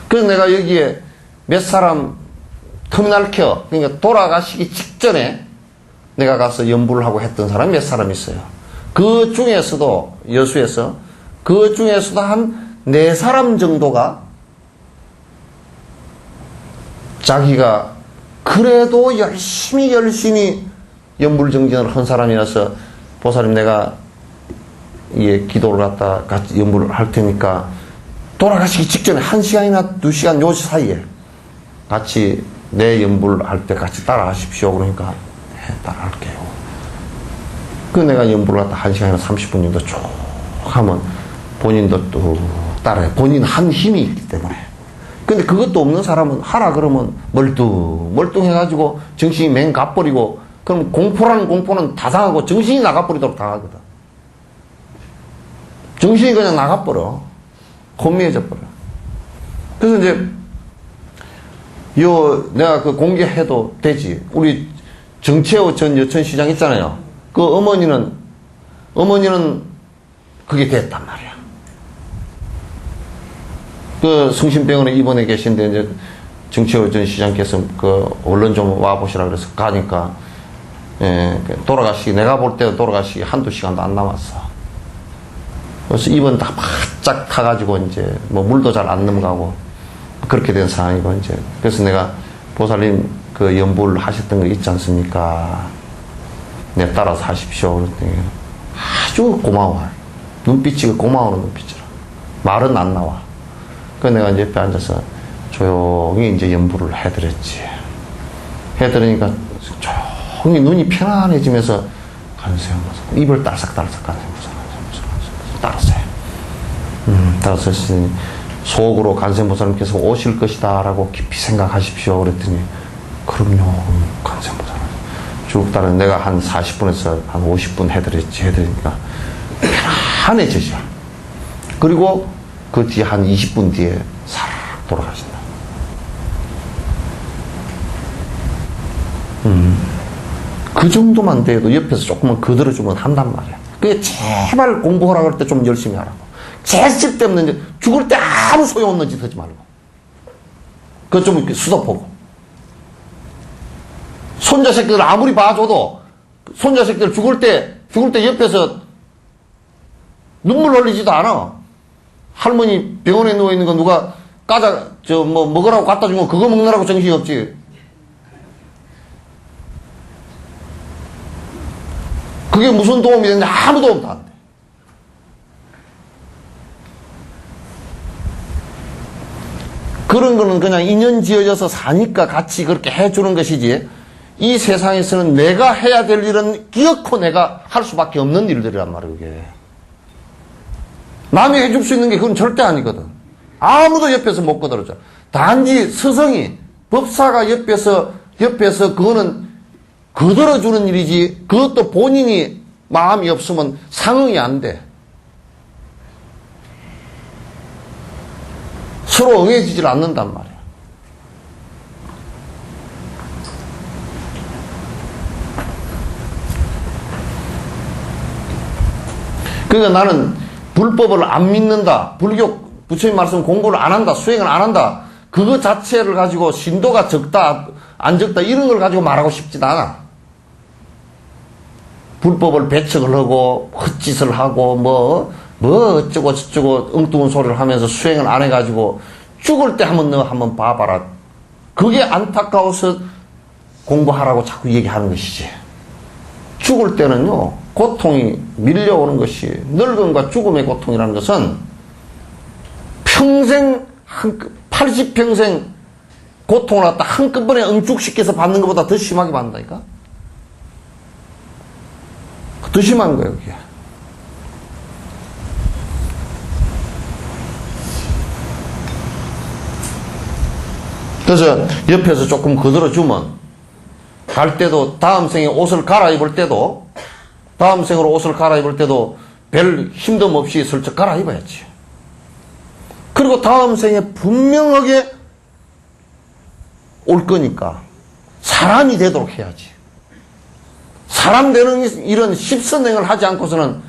그래서 내가 여기에 몇 사람 터미널 케어, 그러니까 돌아가시기 직전에 내가 가서 연부를 하고 했던 사람이 몇 사람 있어요. 그 중에서도, 여수에서, 그 중에서도 한 4사람 정도가 자기가 그래도 열심히 연불정진을 한 사람이라서 보살님 내가 기도를 갖다 같이 연불을 할 테니까 돌아가시기 직전에 1시간이나 2시간 요 사이에 같이 내 연불 할 때 같이 따라 하십시오. 그러니까 따라 할게요. 그 내가 연불을 갖다 1시간이나 30분 정도 쭉 하면 본인도 또 따라해. 본인 한 힘이 있기 때문에. 근데 그것도 없는 사람은 하라 그러면 멀뚱해가지고 정신이 맹 가버리고 그럼 공포라는 공포는 다 당하고 정신이 나가버리도록 당하거든. 정신이 그냥 나가버려. 혼미해져 버려. 그래서 이제 내가 그 공개해도 되지. 우리 정채호 전 여천시장 있잖아요. 그 어머니는 그게 됐단 말이야. 그 성심병원에 입원해 계신데 이제 정채호 전 시장께서 그 얼른 좀 와보시라 그래서 가니까 내가 볼 때 돌아가시기 한두 시간도 안 남았어. 그래서 입원 다 바짝 타가지고 이제 뭐 물도 잘 안 넘어가고 그렇게 된 상황이고 이제 그래서 내가 보살님 그 연불 하셨던 거 있지 않습니까? 내 따라서 하십시오. 그랬더니 아주 고마워. 눈빛이 고마워하는 눈빛이라. 말은 안 나와. 그래서 내가 이제 옆에 앉아서 조용히 이제 연불을 해드렸지. 해드리니까 조용히 눈이 편안해지면서 간세음보살 입을 딸싹딸싹 간세음보살 따랐어요. 따라서 속으로 간세음보살님께서 오실 것이다 라고 깊이 생각하십시오. 그랬더니 그럼요 간세음보살 쭉 따라 내가 한 40분에서 한 50분 해드리니까 편안해지죠. 그리고 그 뒤에 한 20분 뒤에 싹 돌아가신다. 그 정도만 돼도 옆에서 조금만 거들어주면 한단 말이야. 그게 제발 공부하라 그럴 때 좀 열심히 하라고. 제일 쓸데없는 죽을 때 아무 소용없는 짓 하지 말고. 그거 좀 수도보고. 손자 새끼들 아무리 봐줘도 손자 새끼들 죽을 때 옆에서 눈물 흘리지도 않아. 할머니 병원에 누워있는 거 누가 먹으라고 갖다 주면 그거 먹느라고 정신이 없지. 그게 무슨 도움이 되는지 아무 도움도 안 돼. 그런 거는 그냥 인연 지어져서 사니까 같이 그렇게 해주는 것이지, 이 세상에서는 내가 해야 될 일은 기어코 내가 할 수밖에 없는 일들이란 말이에요, 그게. 남이 해줄 수 있는 게 그건 절대 아니거든. 아무도 옆에서 못 거들어줘. 단지 스승이, 법사가 옆에서 그거는 거들어주는 일이지, 그것도 본인이 마음이 없으면 상응이 안 돼. 서로 응해지질 않는단 말이야. 그러니까 나는 불법을 안 믿는다, 불교, 부처님 말씀 공부를 안 한다, 수행을 안 한다, 그거 자체를 가지고 신도가 적다, 안 적다, 이런 걸 가지고 말하고 싶진 않아. 불법을 배척을 하고, 헛짓을 하고, 뭐 어쩌고 저쩌고 엉뚱한 소리를 하면서 수행을 안 해가지고, 죽을 때 한번 너 한번 봐봐라. 그게 안타까워서 공부하라고 자꾸 얘기하는 것이지. 죽을 때는요, 고통이 밀려오는 것이, 늙음과 죽음의 고통이라는 것은 평생, 80평생 고통을 갖다 한꺼번에 응축시켜서 받는 것보다 더 심하게 받는다니까? 더 심한 거예요, 그게. 그래서 옆에서 조금 거들어주면, 갈 때도, 다음 생에 옷을 갈아입을 때도, 다음 생으로 옷을 갈아입을 때도 별 힘듦 없이 슬쩍 갈아입어야지. 그리고 다음 생에 분명하게 올 거니까 사람이 되도록 해야지. 사람 되는 이런 십선행을 하지 않고서는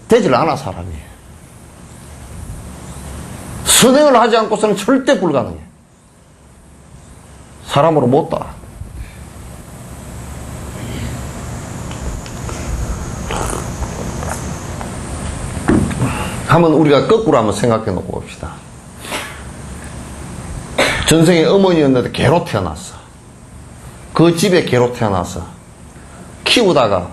되질 않아, 사람이. 선행을 하지 않고서는 절대 불가능해. 사람으로 못 다. 한번 우리가 거꾸로 한번 생각해 놓고 봅시다. 전생에 어머니였는데 개로 태어났어. 그 집에 개로 태어났어. 키우다가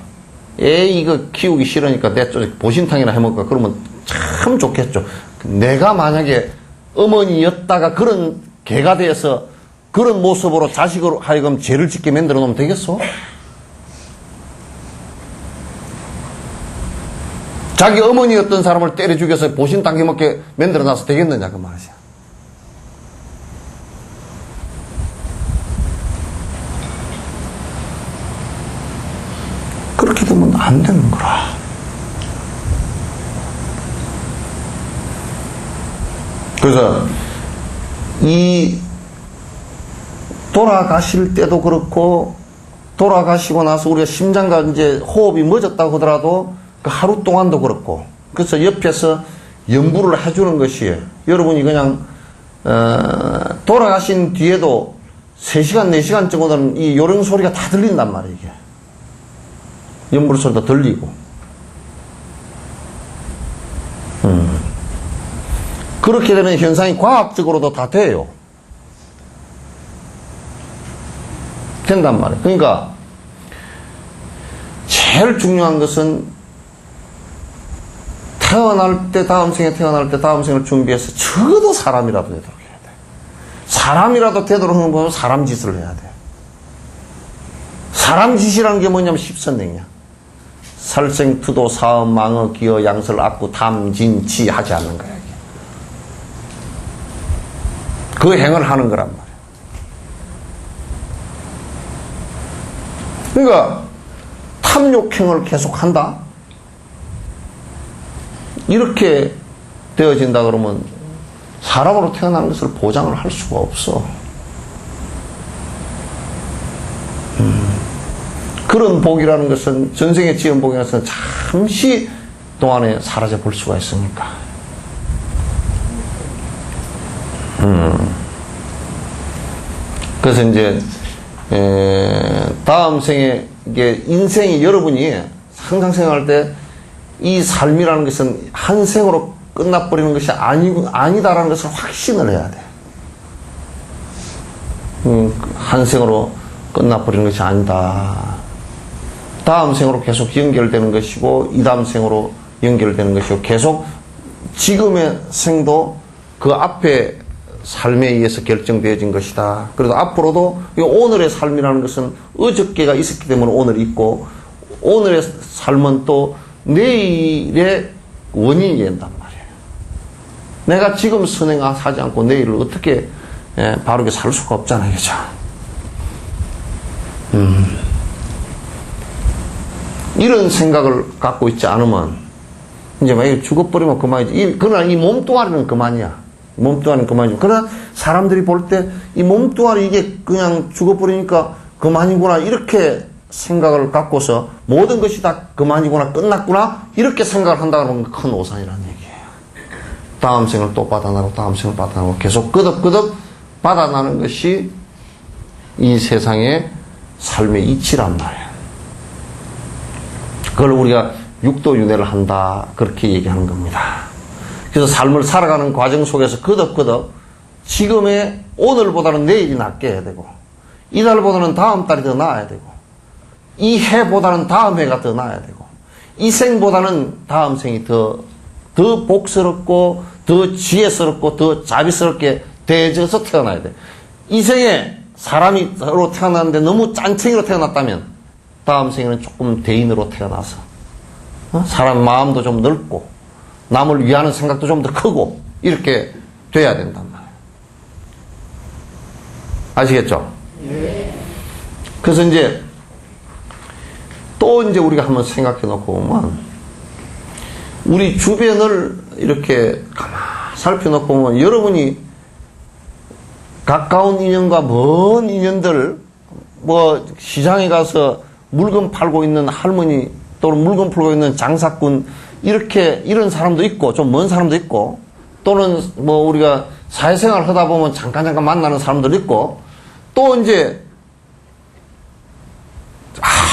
이거 키우기 싫으니까 내 쪽에 보신탕이나 해먹을까? 그러면 참 좋겠죠. 내가 만약에 어머니였다가 그런 개가 돼서 그런 모습으로 자식으로 하여금 죄를 짓게 만들어 놓으면 되겠어? 자기 어머니였던 사람을 때려 죽여서 보신탕 해먹게 만들어 놔서 되겠느냐, 그 말이야. 그렇게 되면 안 되는 거라. 그래서 이 돌아가실 때도 그렇고, 돌아가시고 나서 우리가 심장과 이제 호흡이 멎었다고 하더라도 그 하루 동안도 그렇고, 그래서 옆에서 연부를 해주는 것이에요. 여러분이 그냥 돌아가신 뒤에도 3시간, 4시간 정도는 이 요령 소리가 다 들린단 말이에요. 이게 연부 소리도 들리고. 그렇게 되는 현상이 과학적으로도 다 돼요. 된단 말이에요. 그러니까 제일 중요한 것은 태어날 때, 다음 생에 태어날 때, 다음 생을 준비해서 적어도 사람이라도 되도록 해야 돼. 사람이라도 되도록 하는 건 사람 짓을 해야 돼. 사람 짓이라는 게 뭐냐면 십선행이야. 살생, 투도, 사업, 망어, 기어, 양설, 악구, 탐, 진, 치 하지 않는 거야. 이게. 그 행을 하는 거란 말이야. 그러니까 탐욕행을 계속 한다? 이렇게 되어진다 그러면 사람으로 태어나는 것을 보장을 할 수가 없어. 그런 복이라는 것은, 전생에 지은 복이라는 것은 잠시 동안에 사라져 볼 수가 있으니까. 그래서 이제 다음 생에, 이게 인생이, 여러분이 항상 생각할 때 이 삶이라는 것은 한 생으로 끝나버리는 것이 아니다라는 것을 확신을 해야 돼. 한 생으로 끝나버리는 것이 아니다. 다음 생으로 계속 연결되는 것이고, 이 다음 생으로 연결되는 것이고, 계속 지금의 생도 그 앞에 삶에 의해서 결정되어진 것이다. 그래서 앞으로도 이 오늘의 삶이라는 것은 어저께가 있었기 때문에 오늘 있고, 오늘의 삶은 또 내일의 원인이 된단 말이에요. 내가 지금 선행하지 않고 내일을 어떻게 바르게 살 수가 없잖아요. 그죠? 이런 생각을 갖고 있지 않으면 이제 만약에 죽어버리면 그만이지. 그러나 이 몸뚱아리는 그만이야. 몸뚱아리는 그만이지. 그러나 사람들이 볼 때 이 몸뚱아리 이게 그냥 죽어버리니까 그만이구나 이렇게 생각을 갖고서 모든 것이 다 그만이구나 끝났구나 이렇게 생각을 한다는 건 큰 오산이라는 얘기예요. 다음 생을 또 받아나고 다음 생을 받아나고 계속 끄덕끄덕 받아나는 것이 이 세상의 삶의 이치란 말이에요. 그걸 우리가 육도윤회를 한다 그렇게 얘기하는 겁니다. 그래서 삶을 살아가는 과정 속에서 끄덕끄덕 지금의 오늘보다는 내일이 낫게 해야 되고 이달보다는 다음 달이 더 나아야 되고 이 해보다는 다음 해가 더 나아야 되고 이 생보다는 다음 생이 더 복스럽고 더 지혜스럽고 더 자비스럽게 대해져서 태어나야 돼. 이 생에 사람으로 태어났는데 너무 짠챙이로 태어났다면 다음 생에는 조금 대인으로 태어나서 사람 마음도 좀 넓고 남을 위하는 생각도 좀 더 크고 이렇게 돼야 된단 말이에요. 아시겠죠? 네. 그래서 이제 또 이제 우리가 한번 생각해 놓고 보면 우리 주변을 이렇게 가만히 살펴놓고 보면 여러분이 가까운 인연과 먼 인연들 뭐 시장에 가서 물건 팔고 있는 할머니 또는 물건 팔고 있는 장사꾼 이렇게 이런 사람도 있고 좀 먼 사람도 있고 또는 뭐 우리가 사회생활 하다 보면 잠깐 만나는 사람도 있고 또 이제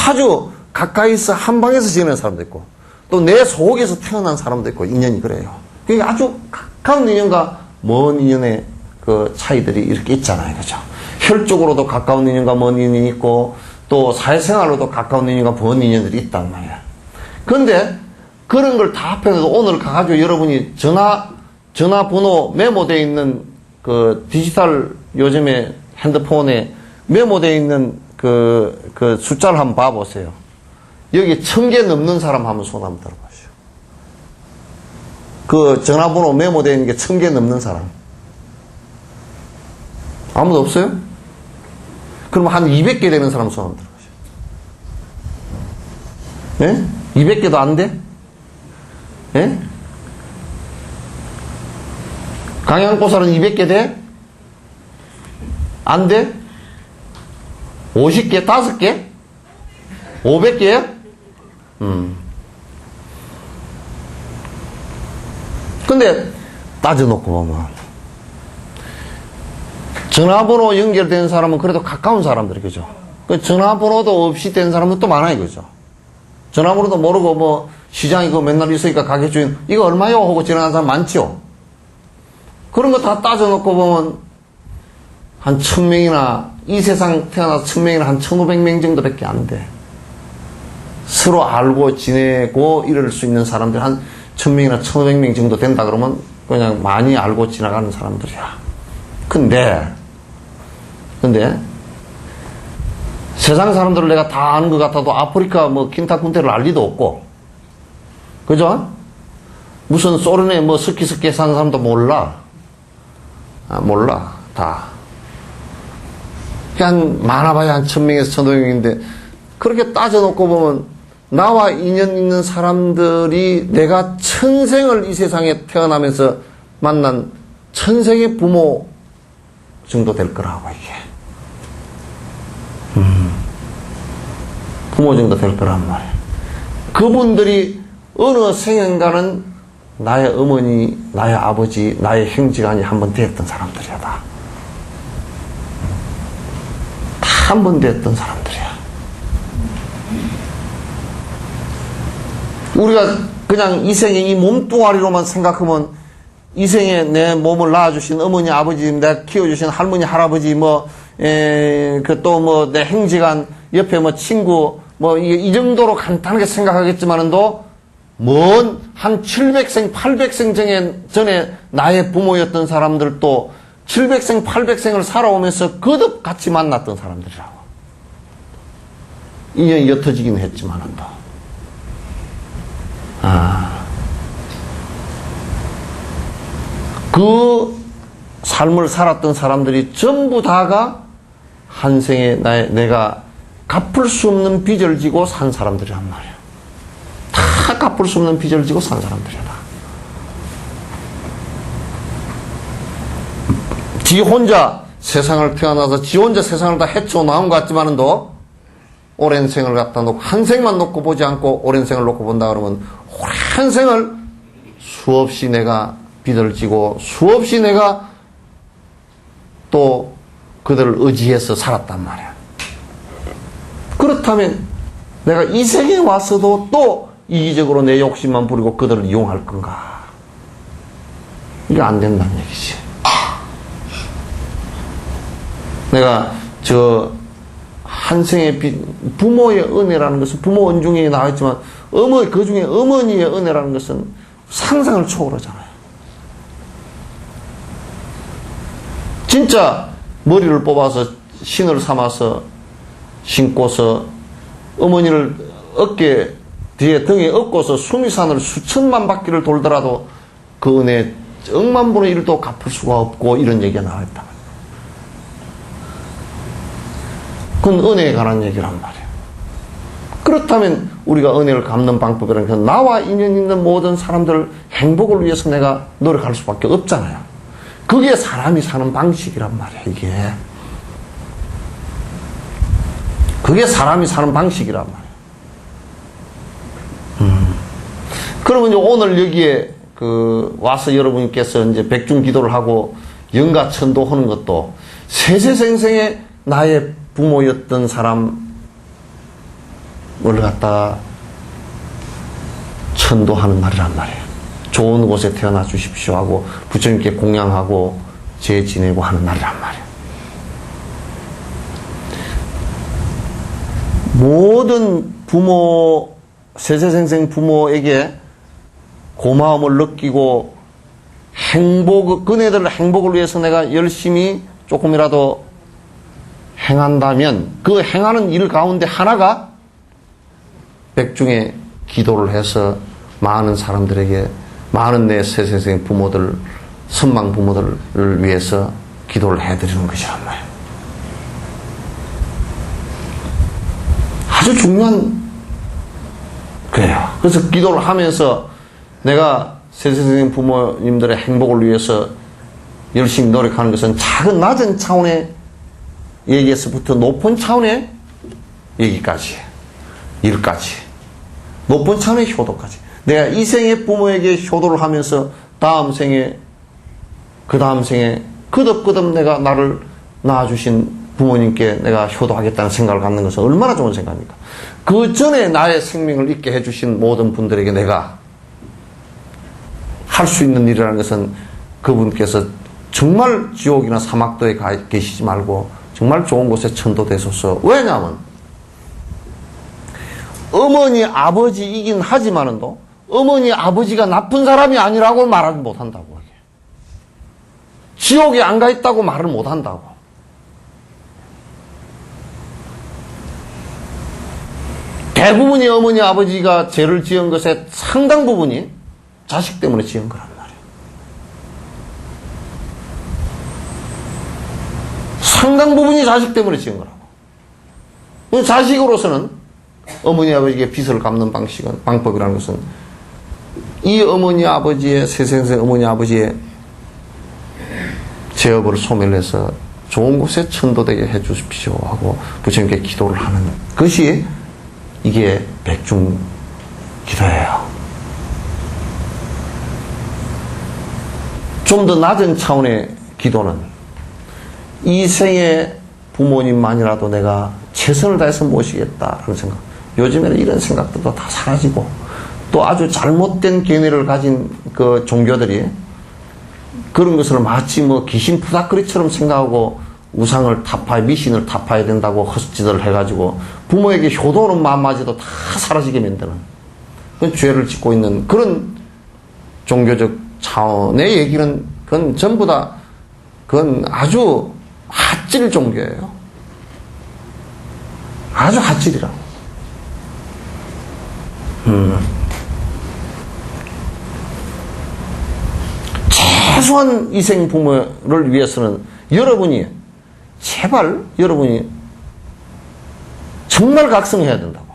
아주 가까이서 한 방에서 지내는 사람도 있고 또 내 속에서 태어난 사람도 있고 인연이 그래요. 그러니까 아주 가까운 인연과 먼 인연의 그 차이들이 이렇게 있잖아요. 그죠? 혈적으로도 가까운 인연과 먼 인연이 있고 또 사회생활로도 가까운 인연과 먼 인연들이 있단 말이야. 그런데 그런 걸 다 합해서 오늘 가가지고 여러분이 전화번호 메모되어 있는 그 디지털 요즘에 핸드폰에 메모되어 있는 그 숫자를 한번 봐보세요. 여기 1000개 넘는 사람 한번 손 한번 들어보시오. 그 전화번호 메모되어 있는 게 1000개 넘는 사람. 아무도 없어요? 그럼 한 200개 되는 사람 손 한번 들어보시오. 예? 200개도 안 돼? 예? 강양고사는 200개 돼? 안 돼? 50개? 5개? 500개야? 근데 따져놓고 보면 전화번호 연결된 사람은 그래도 가까운 사람들이 그죠? 그 전화번호도 없이 된 사람은 또 많아요. 그죠? 전화번호도 모르고 뭐 시장에 그 맨날 있으니까 가게 주인 이거 얼마요? 하고 지나가는 사람 많죠? 그런 거 다 따져놓고 보면 한 1000명이나 이 세상 태어나서 1000명이나 한 1500명 정도밖에 안 돼. 서로 알고 지내고 이럴 수 있는 사람들 한 1000명이나 1500명 정도 된다 그러면 그냥 많이 알고 지나가는 사람들이야. 근데 세상 사람들을 내가 다 아는 것 같아도 아프리카 뭐 킨타쿤테를 알 리도 없고 그죠? 무슨 소련에 뭐 스키 사는 사람도 몰라. 몰라 다. 그냥 많아봐야 한 1000명에서 1500명인데 그렇게 따져놓고 보면 나와 인연 있는 사람들이 내가 천생을 이 세상에 태어나면서 만난 천생의 부모 정도 될 거라고 이게. 부모 정도 될 거란 말이에요. 그분들이 어느 생인가는 나의 어머니, 나의 아버지, 나의 형제간이 한번 되었던 사람들이야 다. 한 번 됐던 사람들이야. 우리가 그냥 이 생에 이 몸뚱아리로만 생각하면 이 생에 내 몸을 낳아주신 어머니, 아버지, 내가 키워주신 할머니, 할아버지, 또 뭐 내 형제간, 옆에 뭐 친구, 이 정도로 간단하게 생각하겠지만은도 먼 한 700생, 800생 전에 나의 부모였던 사람들도 700생, 800생을 살아오면서 거듭 같이 만났던 사람들이라고. 인연이 옅어지긴 했지만은도. 그 삶을 살았던 사람들이 전부 다가 한 생에 내가 갚을 수 없는 빚을 지고 산 사람들이란 말이야. 다 갚을 수 없는 빚을 지고 산 사람들이야. 지 혼자 세상을 태어나서 지 혼자 세상을 다 헤쳐 나온 것 같지만도 오랜 생을 갖다 놓고 한 생만 놓고 보지 않고 오랜 생을 놓고 본다 그러면 오랜 생을 수없이 내가 빚을 지고 수없이 내가 또 그들을 의지해서 살았단 말이야. 그렇다면 내가 이 세계에 와서도 또 이기적으로 내 욕심만 부리고 그들을 이용할 건가? 이게 안 된다는 얘기지. 내가 한 생의 부모의 은혜라는 것은 부모 은중에 나와있지만 그 중에 어머니의 은혜라는 것은 상상을 초월하잖아요. 진짜 머리를 뽑아서 신을 삼아서 신고서 어머니를 어깨 뒤에 등에 업고서 수미산을 수천만 바퀴를 돌더라도 그 은혜 억만분의 1도 갚을 수가 없고 이런 얘기가 나와있다. 그건 은혜에 관한 얘기란 말이에요. 그렇다면 우리가 은혜를 갚는 방법이라는 건 나와 인연 있는 모든 사람들 행복을 위해서 내가 노력할 수밖에 없잖아요. 그게 사람이 사는 방식이란 말이에요. 이게 그게 사람이 사는 방식이란 말이에요. 그러면 이제 오늘 여기에 와서 여러분께서 이제 백중 기도를 하고 영가 천도하는 것도 세세생생의 나의 부모였던 사람을 갖다 천도하는 날이란 말이에요. 좋은 곳에 태어나 주십시오 하고 부처님께 공양하고 제 지내고 하는 날이란 말이에요. 모든 부모, 세세생생 부모에게 고마움을 느끼고 그네들 행복을 위해서 내가 열심히 조금이라도 행한다면 그 행하는 일 가운데 하나가 백중의 기도를 해서 많은 사람들에게 많은 내 세세생 부모들, 선망 부모들을 위해서 기도를 해드리는 것이란 말이에요. 아주 중요한 거예요. 그래서 기도를 하면서 내가 세세생 부모님들의 행복을 위해서 열심히 노력하는 것은 작은 낮은 차원의 얘기에서부터 높은 차원의 얘기까지, 일까지, 높은 차원의 효도까지. 내가 이 생에 부모에게 효도를 하면서 다음 생에, 그 다음 생에 거듭거듭 내가 나를 낳아주신 부모님께 내가 효도하겠다는 생각을 갖는 것은 얼마나 좋은 생각입니까? 그 전에 나의 생명을 있게 해주신 모든 분들에게 내가 할 수 있는 일이라는 것은 그분께서 정말 지옥이나 사막도에 계시지 말고 정말 좋은 곳에 천도되소서. 왜냐하면 어머니 아버지이긴 하지만도 어머니 아버지가 나쁜 사람이 아니라고 말을 못한다고. 지옥에 안 가 있다고 말을 못한다고. 대부분의 어머니 아버지가 죄를 지은 것의 상당 부분이 자식 때문에 지은 거란 말이에요. 상당 부분이 자식 때문에 지은 거라고. 자식으로서는 어머니 아버지에게 빚을 갚는 방법이라는 것은 이 어머니 아버지의 세생생 어머니 아버지의 죄업을 소멸해서 좋은 곳에 천도되게 해 주십시오 하고 부처님께 기도를 하는 것이 이게 백중 기도예요. 좀 더 낮은 차원의 기도는 이 생의 부모님만이라도 내가 최선을 다해서 모시겠다라는 생각. 요즘에는 이런 생각들도 다 사라지고 또 아주 잘못된 견해를 가진 그 종교들이 그런 것을 마치 뭐 귀신 푸닥거리처럼 생각하고 우상을 미신을 타파해야 된다고 헛짓을 해가지고 부모에게 효도하는 마음마저도 다 사라지게 만드는 그런 죄를 짓고 있는 그런 종교적 차원의 얘기는 그건 전부 다 그건 아주 핫질 종교예요. 아주 핫질이라고. 사소한 이생 부모를 위해서는 여러분이 제발 여러분이 정말 각성해야 된다고.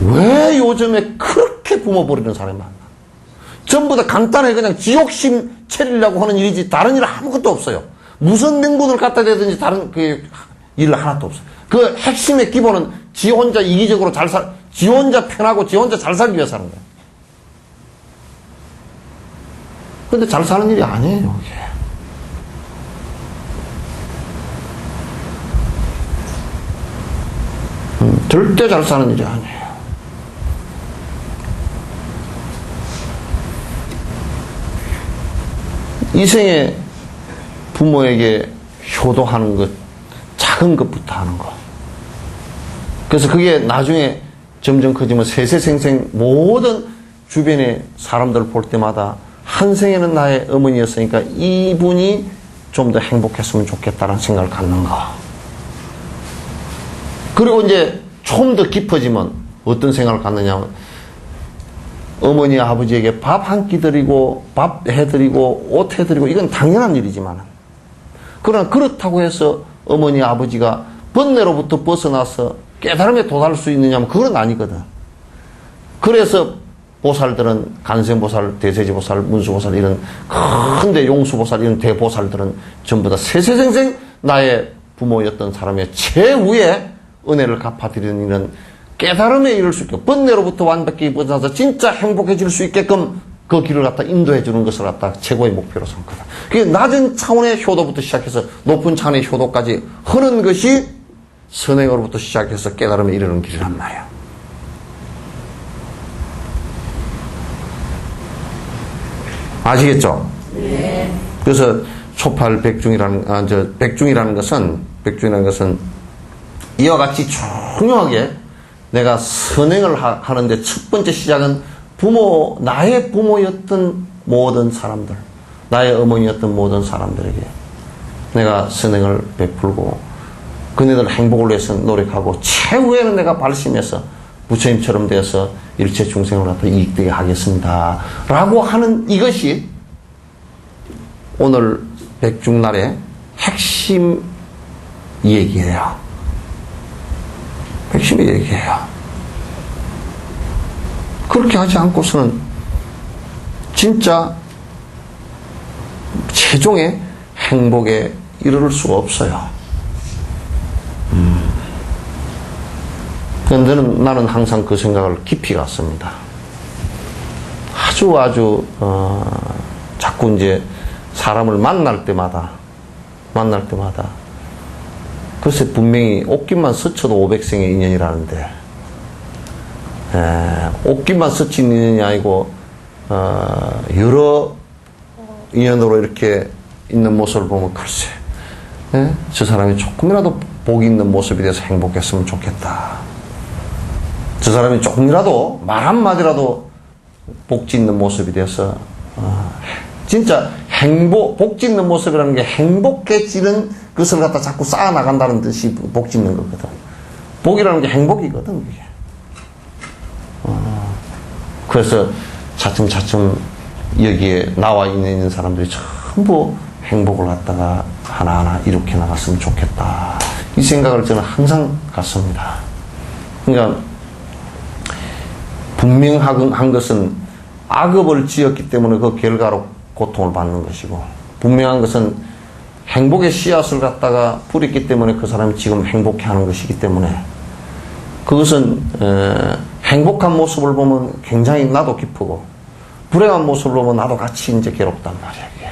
왜 요즘에 그렇게 부모 버리는 사람이 많나? 전부 다 간단하게 그냥 지옥심 차리려고 하는 일이지 다른 일 아무것도 없어요. 무슨 명분을 갖다 대든지 다른 그 일 하나도 없어요. 그 핵심의 기본은 지 혼자 이기적으로 지 혼자 편하고 지 혼자 잘 살기 위해서 하는 거예요. 근데 잘 사는 일이 아니에요, 이게. 절대 잘 사는 일이 아니에요. 이생에 부모에게 효도하는 것, 작은 것부터 하는 거. 그래서 그게 나중에 점점 커지면 세세생생 모든 주변의 사람들을 볼 때마다 한 생에는 나의 어머니였으니까 이분이 좀 더 행복했으면 좋겠다는 생각을 갖는 거. 그리고 이제 좀 더 깊어지면 어떤 생각을 갖느냐면 어머니 아버지에게 밥 한 끼 드리고 밥 해드리고 옷 해드리고 이건 당연한 일이지만 그러나 그렇다고 해서 어머니 아버지가 번뇌로부터 벗어나서 깨달음에 도달할 수 있느냐면 그건 아니거든. 그래서 보살들은 간생보살, 대세지보살, 문수보살 이런 큰데 용수보살 이런 대보살들은 전부 다 세세생생 나의 부모였던 사람의 최후의 은혜를 갚아드리는 이런 깨달음에 이를 수 있게 번뇌로부터 완벽히 벗어나서 진짜 행복해질 수 있게끔 그 길을 갖다 인도해 주는 것을 갖다 최고의 목표로 삼거든. 그게 낮은 차원의 효도부터 시작해서 높은 차원의 효도까지 하는 것이 선행으로부터 시작해서 깨달음에 이르는 길이란 말이야. 아시겠죠? 네. 그래서 초팔 백중이라는 것은 이와 같이 중요하게 내가 선행을 하는데 첫 번째 시작은 나의 부모였던 모든 사람들, 나의 어머니였던 모든 사람들에게 내가 선행을 베풀고 그네들 행복을 위해서 노력하고 최후에는 내가 발심해서 부처님처럼 되어서 일체 중생을 갖다 이익되게 하겠습니다. 라고 하는 이것이 오늘 백중날의 핵심 얘기예요. 핵심의 얘기예요. 그렇게 하지 않고서는 진짜 최종의 행복에 이르를 수가 없어요. 그런데 나는 항상 그 생각을 깊이 갔습니다. 아주 자꾸 이제 사람을 만날 때마다 글쎄 분명히 옷깃만 스쳐도 500생의 인연이라는데 옷깃만 스친 인연이 아니고 여러 인연으로 이렇게 있는 모습을 보면 글쎄 저 사람이 조금이라도 복이 있는 모습이 돼서 행복했으면 좋겠다. 저 사람이 조금이라도 말 한마디라도 복지 있는 모습이 돼서 진짜 복지 있는 모습이라는 게 행복해지는 것을 갖다 자꾸 쌓아나간다는 뜻이 복지 있는 거거든. 복이라는 게 행복이거든 그게. 그래서 차츰차츰 여기에 나와 있는 사람들이 전부 행복을 갖다가 하나하나 이렇게 나갔으면 좋겠다. 이 생각을 저는 항상 갖습니다. 그러니까 분명한 것은 악업을 지었기 때문에 그 결과로 고통을 받는 것이고, 분명한 것은 행복의 씨앗을 갖다가 뿌렸기 때문에 그 사람이 지금 행복해하는 것이기 때문에, 그것은 행복한 모습을 보면 굉장히 나도 기쁘고 불행한 모습을 보면 나도 같이 이제 괴롭단 말이야. 이게.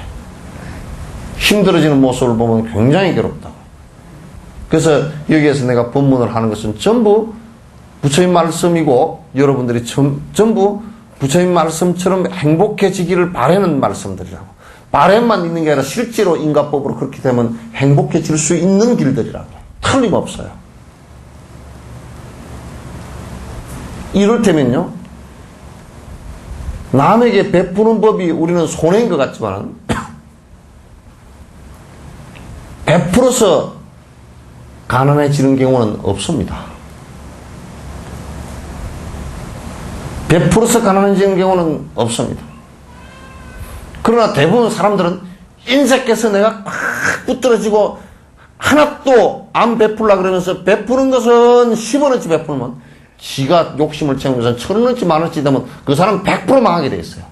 힘들어지는 모습을 보면 굉장히 괴롭다고. 그래서 여기에서 내가 법문을 하는 것은 전부 부처님 말씀이고, 여러분들이 전부 부처님 말씀처럼 행복해지기를 바라는 말씀들이라고. 바람만 있는 게 아니라 실제로 인과법으로 그렇게 되면 행복해질 수 있는 길들이라고. 틀림없어요. 이를테면요, 남에게 베푸는 법이 우리는 손해인 것 같지만 베풀어서 가난해지는 경우는 없습니다. 베풀어서 가난해지는 경우는 없습니다. 그러나 대부분 사람들은 인색해서 내가 꽉 붙들어지고 하나도 안 베풀라 그러면서 베푸는 것은 10원어치 베풀면 지가 욕심을 채우면서 1000원어치 만원어치 되면 그 사람 100% 망하게 돼 있어요.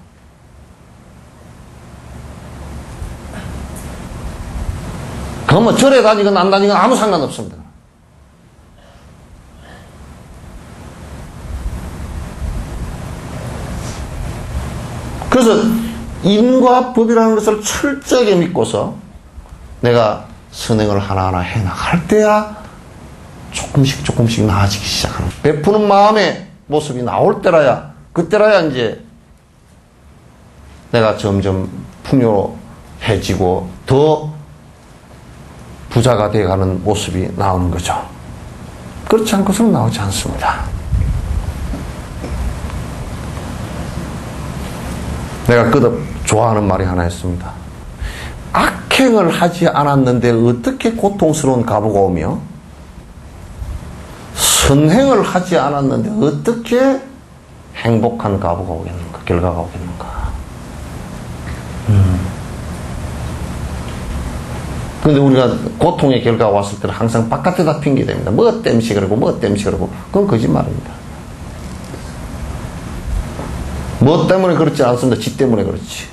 그건 뭐 절에 다니건 안 다니건 아무 상관없습니다. 그래서 인과 법이라는 것을 철저하게 믿고서 내가 선행을 하나하나 해나갈 때야 조금씩 나아지기 시작하는, 베푸는 마음의 모습이 나올 때라야, 그때라야 이제 내가 점점 풍요해지고 더 부자가 되어가는 모습이 나오는 거죠. 그렇지 않고서는 나오지 않습니다. 내가 그덕 좋아하는 말이 하나 있습니다. 악행을 하지 않았는데 어떻게 고통스러운 가부가 오며 선행을 하지 않았는데 어떻게 행복한 가부가 오겠는가, 결과가 오겠는가. 근데 우리가 고통의 결과가 왔을 때는 항상 바깥에다 핑계댑니다. 뭐 때문에 그러고 뭐 때문에 그러고. 그건 거짓말입니다. 뭐 때문에 그렇지 않습니다. 지 때문에 그렇지.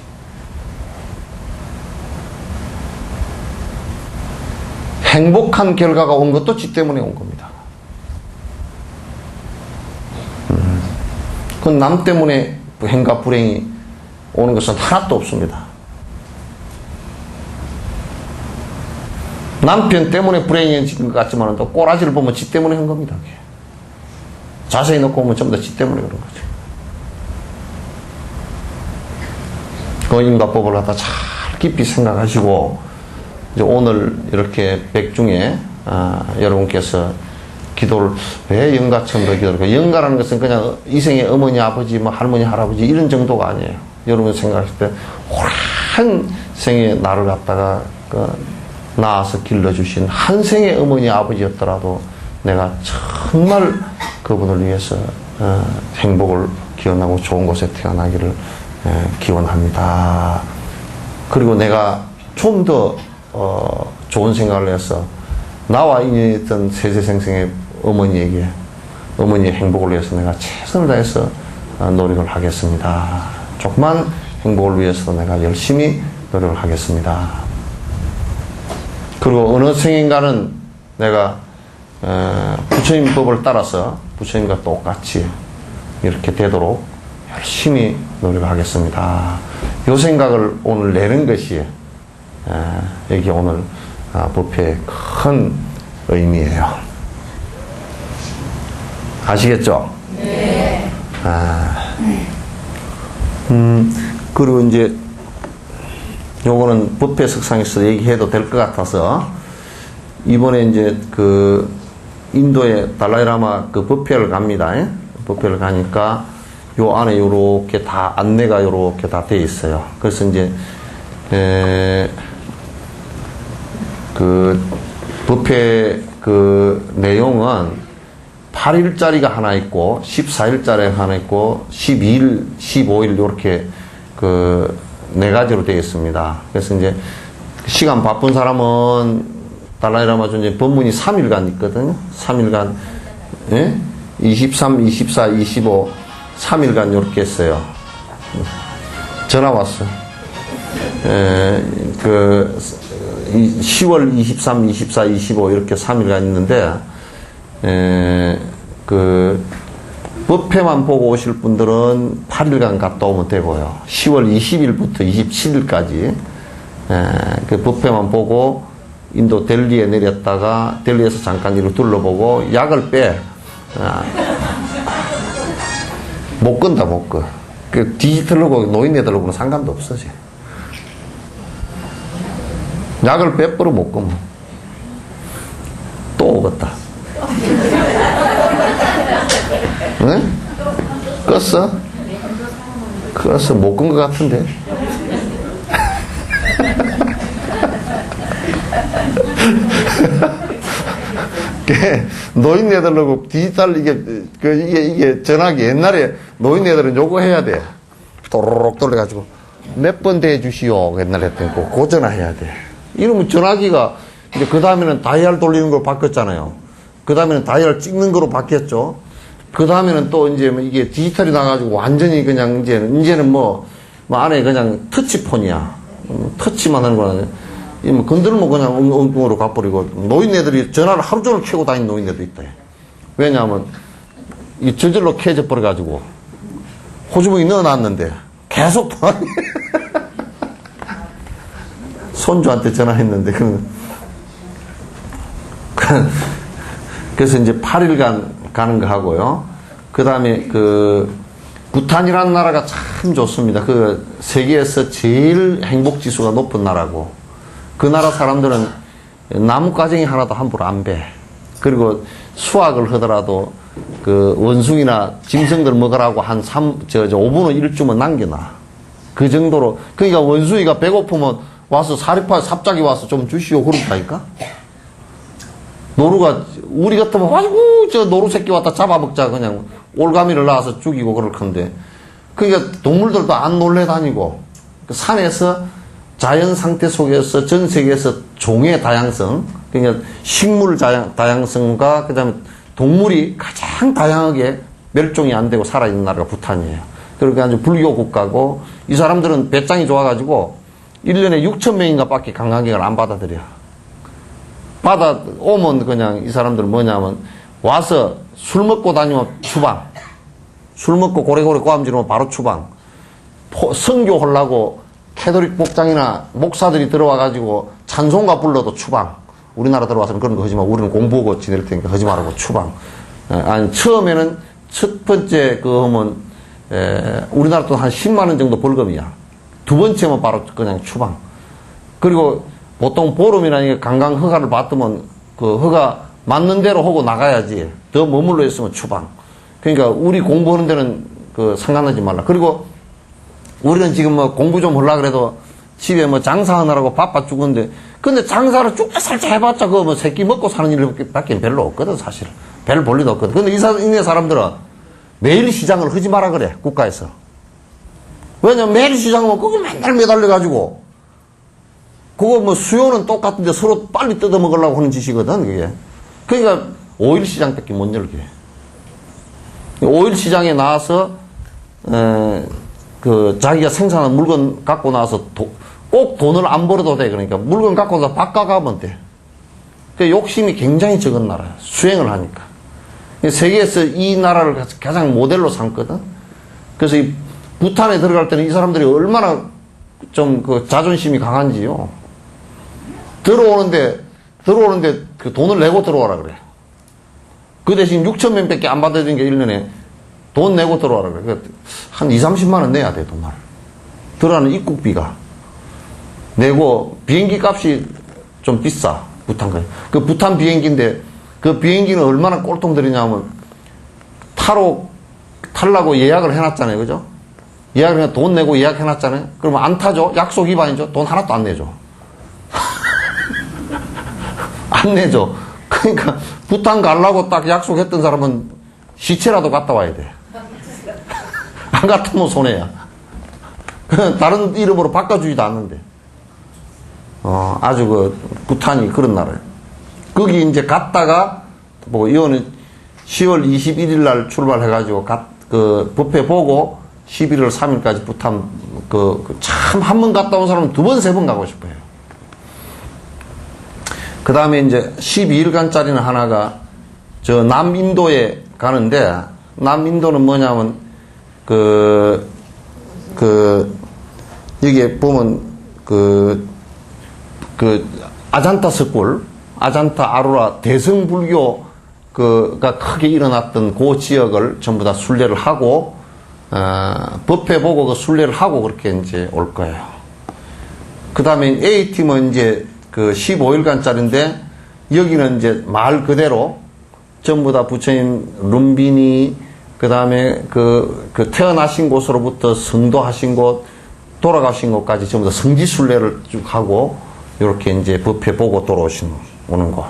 행복한 결과가 온 것도 지 때문에 온 겁니다. 그건 남 때문에 행과 불행이 오는 것은 하나도 없습니다. 남편 때문에 불행해진 것 같지만 또 꼬라지를 보면 지 때문에 한 겁니다. 자세히 놓고 보면 전부 다 지 때문에 그런 거죠. 그 인과법을 갖다 잘 깊이 생각하시고 이제 오늘 이렇게 백중에 여러분께서 기도를 왜 영가처럼 기도를 할까? 영가라는 것은 그냥 이생의 어머니, 아버지, 뭐 할머니, 할아버지 이런 정도가 아니에요. 여러분 생각하실 때 오랜 생에 나를 갖다가 낳아서 길러주신 한 생의 어머니, 아버지였더라도 내가 정말 그분을 위해서 행복을 기원하고 좋은 곳에 태어나기를 기원합니다. 그리고 내가 좀 더 좋은 생각을 해서 나와 인연했던 세세생생의 어머니에게 어머니의 행복을 위해서 내가 최선을 다해서 노력을 하겠습니다. 조그만 행복을 위해서 내가 열심히 노력을 하겠습니다. 그리고 어느 생인가는 내가 부처님 법을 따라서 부처님과 똑같이 이렇게 되도록 열심히 노력하겠습니다. 요 생각을 오늘 내는 것이 여기 오늘 법회의 큰 의미예요. 아시겠죠? 네. 그리고 이제 요거는 법회 석상에서 얘기해도 될 것 같아서 이번에 이제 그 인도에 달라이라마 그 법회를 갑니다. 법회를 가니까 요 안에 요렇게 다 안내가 요렇게 다 돼 있어요. 그래서 이제 그 법회 그 내용은 8일짜리가 하나 있고 14일짜리가 하나 있고 12일, 15일 요렇게 그 네 가지로 되어 있습니다. 그래서 이제 시간 바쁜 사람은 달라이라마 존재 법문이 3일간 있거든요. 3일간 23, 24, 25 3일간 요렇게 했어요. 전화 왔어요. 그 10월 23, 24, 25 이렇게 3일간 있는데 그 법회만 보고 오실 분들은 8일간 갔다 오면 되고요. 10월 20일부터 27일까지 그 법회만 보고 인도 델리에 내렸다가 델리에서 잠깐 이렇게 둘러보고 약을 빼. 못 건다 못 거. 그 디지털하고 노인네들하고는 상관도 없어지. 약을 빼버려 못 거면 또 오겠다. 응? 껐어? 껐어. 못 건 것 같은데. 노인네들하고 디지털 이게 전화기 옛날에 노인네들은 요거 해야 돼. 또르륵 돌려가지고 몇 번 대주시오. 옛날에 했더니 그 전화해야 돼. 이러면 전화기가 이제 그 다음에는 다이얼 돌리는 걸로 바뀌었잖아요. 그 다음에는 다이얼 찍는 거로 바뀌었죠. 그 다음에는 또 이제 이게 디지털이 나가지고 완전히 그냥 이제는 뭐 안에 그냥 터치폰이야. 터치만 하는 거는 뭐 건들면 그냥 엉뚱으로 가버리고 노인네들이 전화를 하루 종일 켜고 다니는 노인네도 있다. 왜냐하면 이 저절로 켜져 버려가지고 호주머니 넣어놨는데 계속 통화해. 손주한테 전화했는데 그래서 이제 8일간 가는 거 하고요. 그 다음에 부탄이라는 나라가 참 좋습니다. 세계에서 제일 행복 지수가 높은 나라고, 그 나라 사람들은 나뭇가정이 하나도 함부로 안 배. 그리고 수확을 하더라도 원숭이나 짐승들 먹으라고 한 5분의 1쯤은 남겨놔. 그 정도로. 그러니까 원숭이가 배고프면 와서 사리파 삽작이 와서 좀 주시오 그런다니까. 노루가 우리 같으면 아이고 저 노루 새끼 왔다 잡아먹자 그냥 올가미를 낳아서 죽이고 그럴 건데, 그러니까 동물들도 안 놀래 다니고 산에서 자연 상태 속에서 전 세계에서 종의 다양성, 그러니까 식물 다양성과 그다음에 동물이 가장 다양하게 멸종이 안 되고 살아있는 나라가 부탄이에요. 그러니까 아주 불교 국가고, 이 사람들은 배짱이 좋아가지고 1년에 6,000명인가 밖에 관광객을 안 받아들여. 받아오면 그냥 이 사람들은 뭐냐면 와서 술 먹고 다니면 추방, 술 먹고 고래고래 꼬암지르면 바로 추방, 선교하려고 캐톨릭 목장이나 목사들이 들어와가지고 찬송가 불러도 추방. 우리나라 들어와서는 그런 거 하지 마. 우리는 공부하고 지낼 테니까 하지 말라고 추방. 아니, 처음에는 첫 번째 하면, 우리나라 돈 한 10만원 정도 벌금이야. 두 번째면 바로 그냥 추방. 그리고 보통 보름이나 관광 허가를 받으면 그 허가 맞는 대로 하고 나가야지. 더 머물러 있으면 추방. 그러니까 우리 공부하는 데는 상관하지 말라. 그리고 우리는 지금 뭐 공부 좀 하려고 그래도 집에 뭐 장사하느라고 바빠 죽었는데, 근데 장사를 쭉 살짝 해봤자 그거 뭐 새끼 먹고 사는 일밖에 별로 없거든, 사실. 별 볼 일도 없거든. 근데 이네 사람들은 매일 시장을 하지 마라 그래, 국가에서. 왜냐면 매일 시장은 그거 맨날 매달려가지고, 그거 뭐 수요는 똑같은데 서로 빨리 뜯어먹으려고 하는 짓이거든, 그게. 그러니까 5일 시장밖에 못 열게. 5일 시장에 나와서, 자기가 생산한 물건 갖고 나와서 꼭 돈을 안 벌어도 돼. 그러니까 물건 갖고 나서 바꿔가면 돼. 그 욕심이 굉장히 적은 나라야. 수행을 하니까. 세계에서 이 나라를 가장 모델로 삼거든. 그래서 이 부탄에 들어갈 때는 이 사람들이 얼마나 좀 자존심이 강한지요. 들어오는데 그 돈을 내고 들어와라 그래. 그 대신 6,000명밖에 안 받아주는 게 1년에 돈 내고 들어와라 그래. 한 2-30만원 내야 돼, 돈을. 들어가는 입국비가. 내고, 비행기 값이 좀 비싸, 부탄 거. 그 부탄 비행기인데, 그 비행기는 얼마나 꼴통들이냐면, 타려고 예약을 해놨잖아요, 그죠? 예약을 돈 내고 예약해놨잖아요? 그러면 안 타죠? 약속 위반이죠? 돈 하나도 안 내죠. 안 내죠. 그러니까, 부탄 가려고 딱 약속했던 사람은 시체라도 갔다 와야 돼. 안 같으면 손해야. 다른 이름으로 바꿔주지도 않는데. 아주 부탄이 그런 나라예요. 거기 이제 갔다가, 이거는 10월 21일 날 출발해가지고, 뷔페 보고 11월 3일까지 부탄, 참 한 번 갔다 온 사람은 2번, 3번 가고 싶어요. 그 다음에 이제 12일간짜리는 하나가, 남인도에 가는데, 남인도는 뭐냐면, 여기에 보면, 아잔타 스쿨, 아잔타 아루라 대성불교가 크게 일어났던 그 지역을 전부 다 순례를 하고, 뷔페 보고 그 순례를 하고 그렇게 이제 올 거예요. 그 다음에 A팀은 이제 15일간짜리인데, 여기는 이제 말 그대로 전부 다 부처님 룸비니, 그 다음에 태어나신 곳으로부터 성도하신 곳, 돌아가신 곳까지 전부 다 성지순례를 쭉 하고, 이렇게 이제 뷔페 보고 오는 거.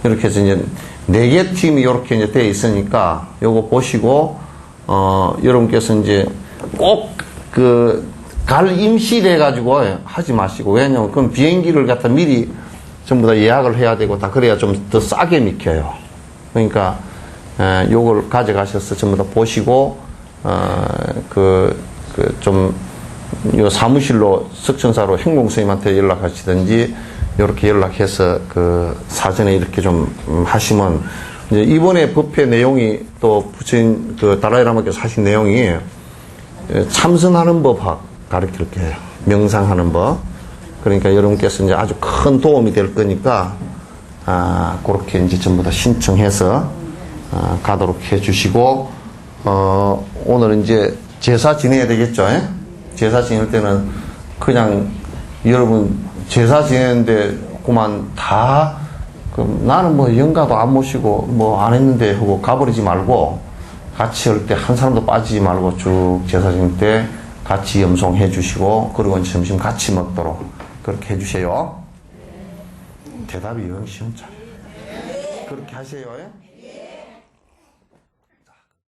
이렇게 해서 이제 4개 팀이 이렇게 이제 되어 있으니까 요거 보시고 여러분께서 이제 꼭 갈 임시돼 가지고 하지 마시고, 왜냐면 그럼 비행기를 갖다 미리 전부 다 예약을 해야 되고 다 그래야 좀 더 싸게 미켜요. 그러니까 요걸 가져가셔서 전부 다 보시고 요 사무실로 석천사로 행공선생님한테 연락하시든지 이렇게 연락해서 사전에 이렇게 좀 하시면, 이제 이번에 법회 내용이 또 부처님 달라이라마께서 하신 내용이 참선하는 법 가르칠 거예요. 명상하는 법. 그러니까 여러분께서 이제 아주 큰 도움이 될 거니까 그렇게 이제 전부 다 신청해서 가도록 해주시고, 오늘 이제 제사 지내야 되겠죠? 제사 지낼 때는 그냥 여러분 제사 지내는데 그만 다 나는 뭐 영가도 안 모시고 뭐 안 했는데 하고 가버리지 말고, 같이 할 때 한 사람도 빠지지 말고 쭉 제사 지낼 때 같이 염송해 주시고, 그리고 점심 같이 먹도록 그렇게 해주세요. 대답이 영 시원찮아요. 그렇게 하세요.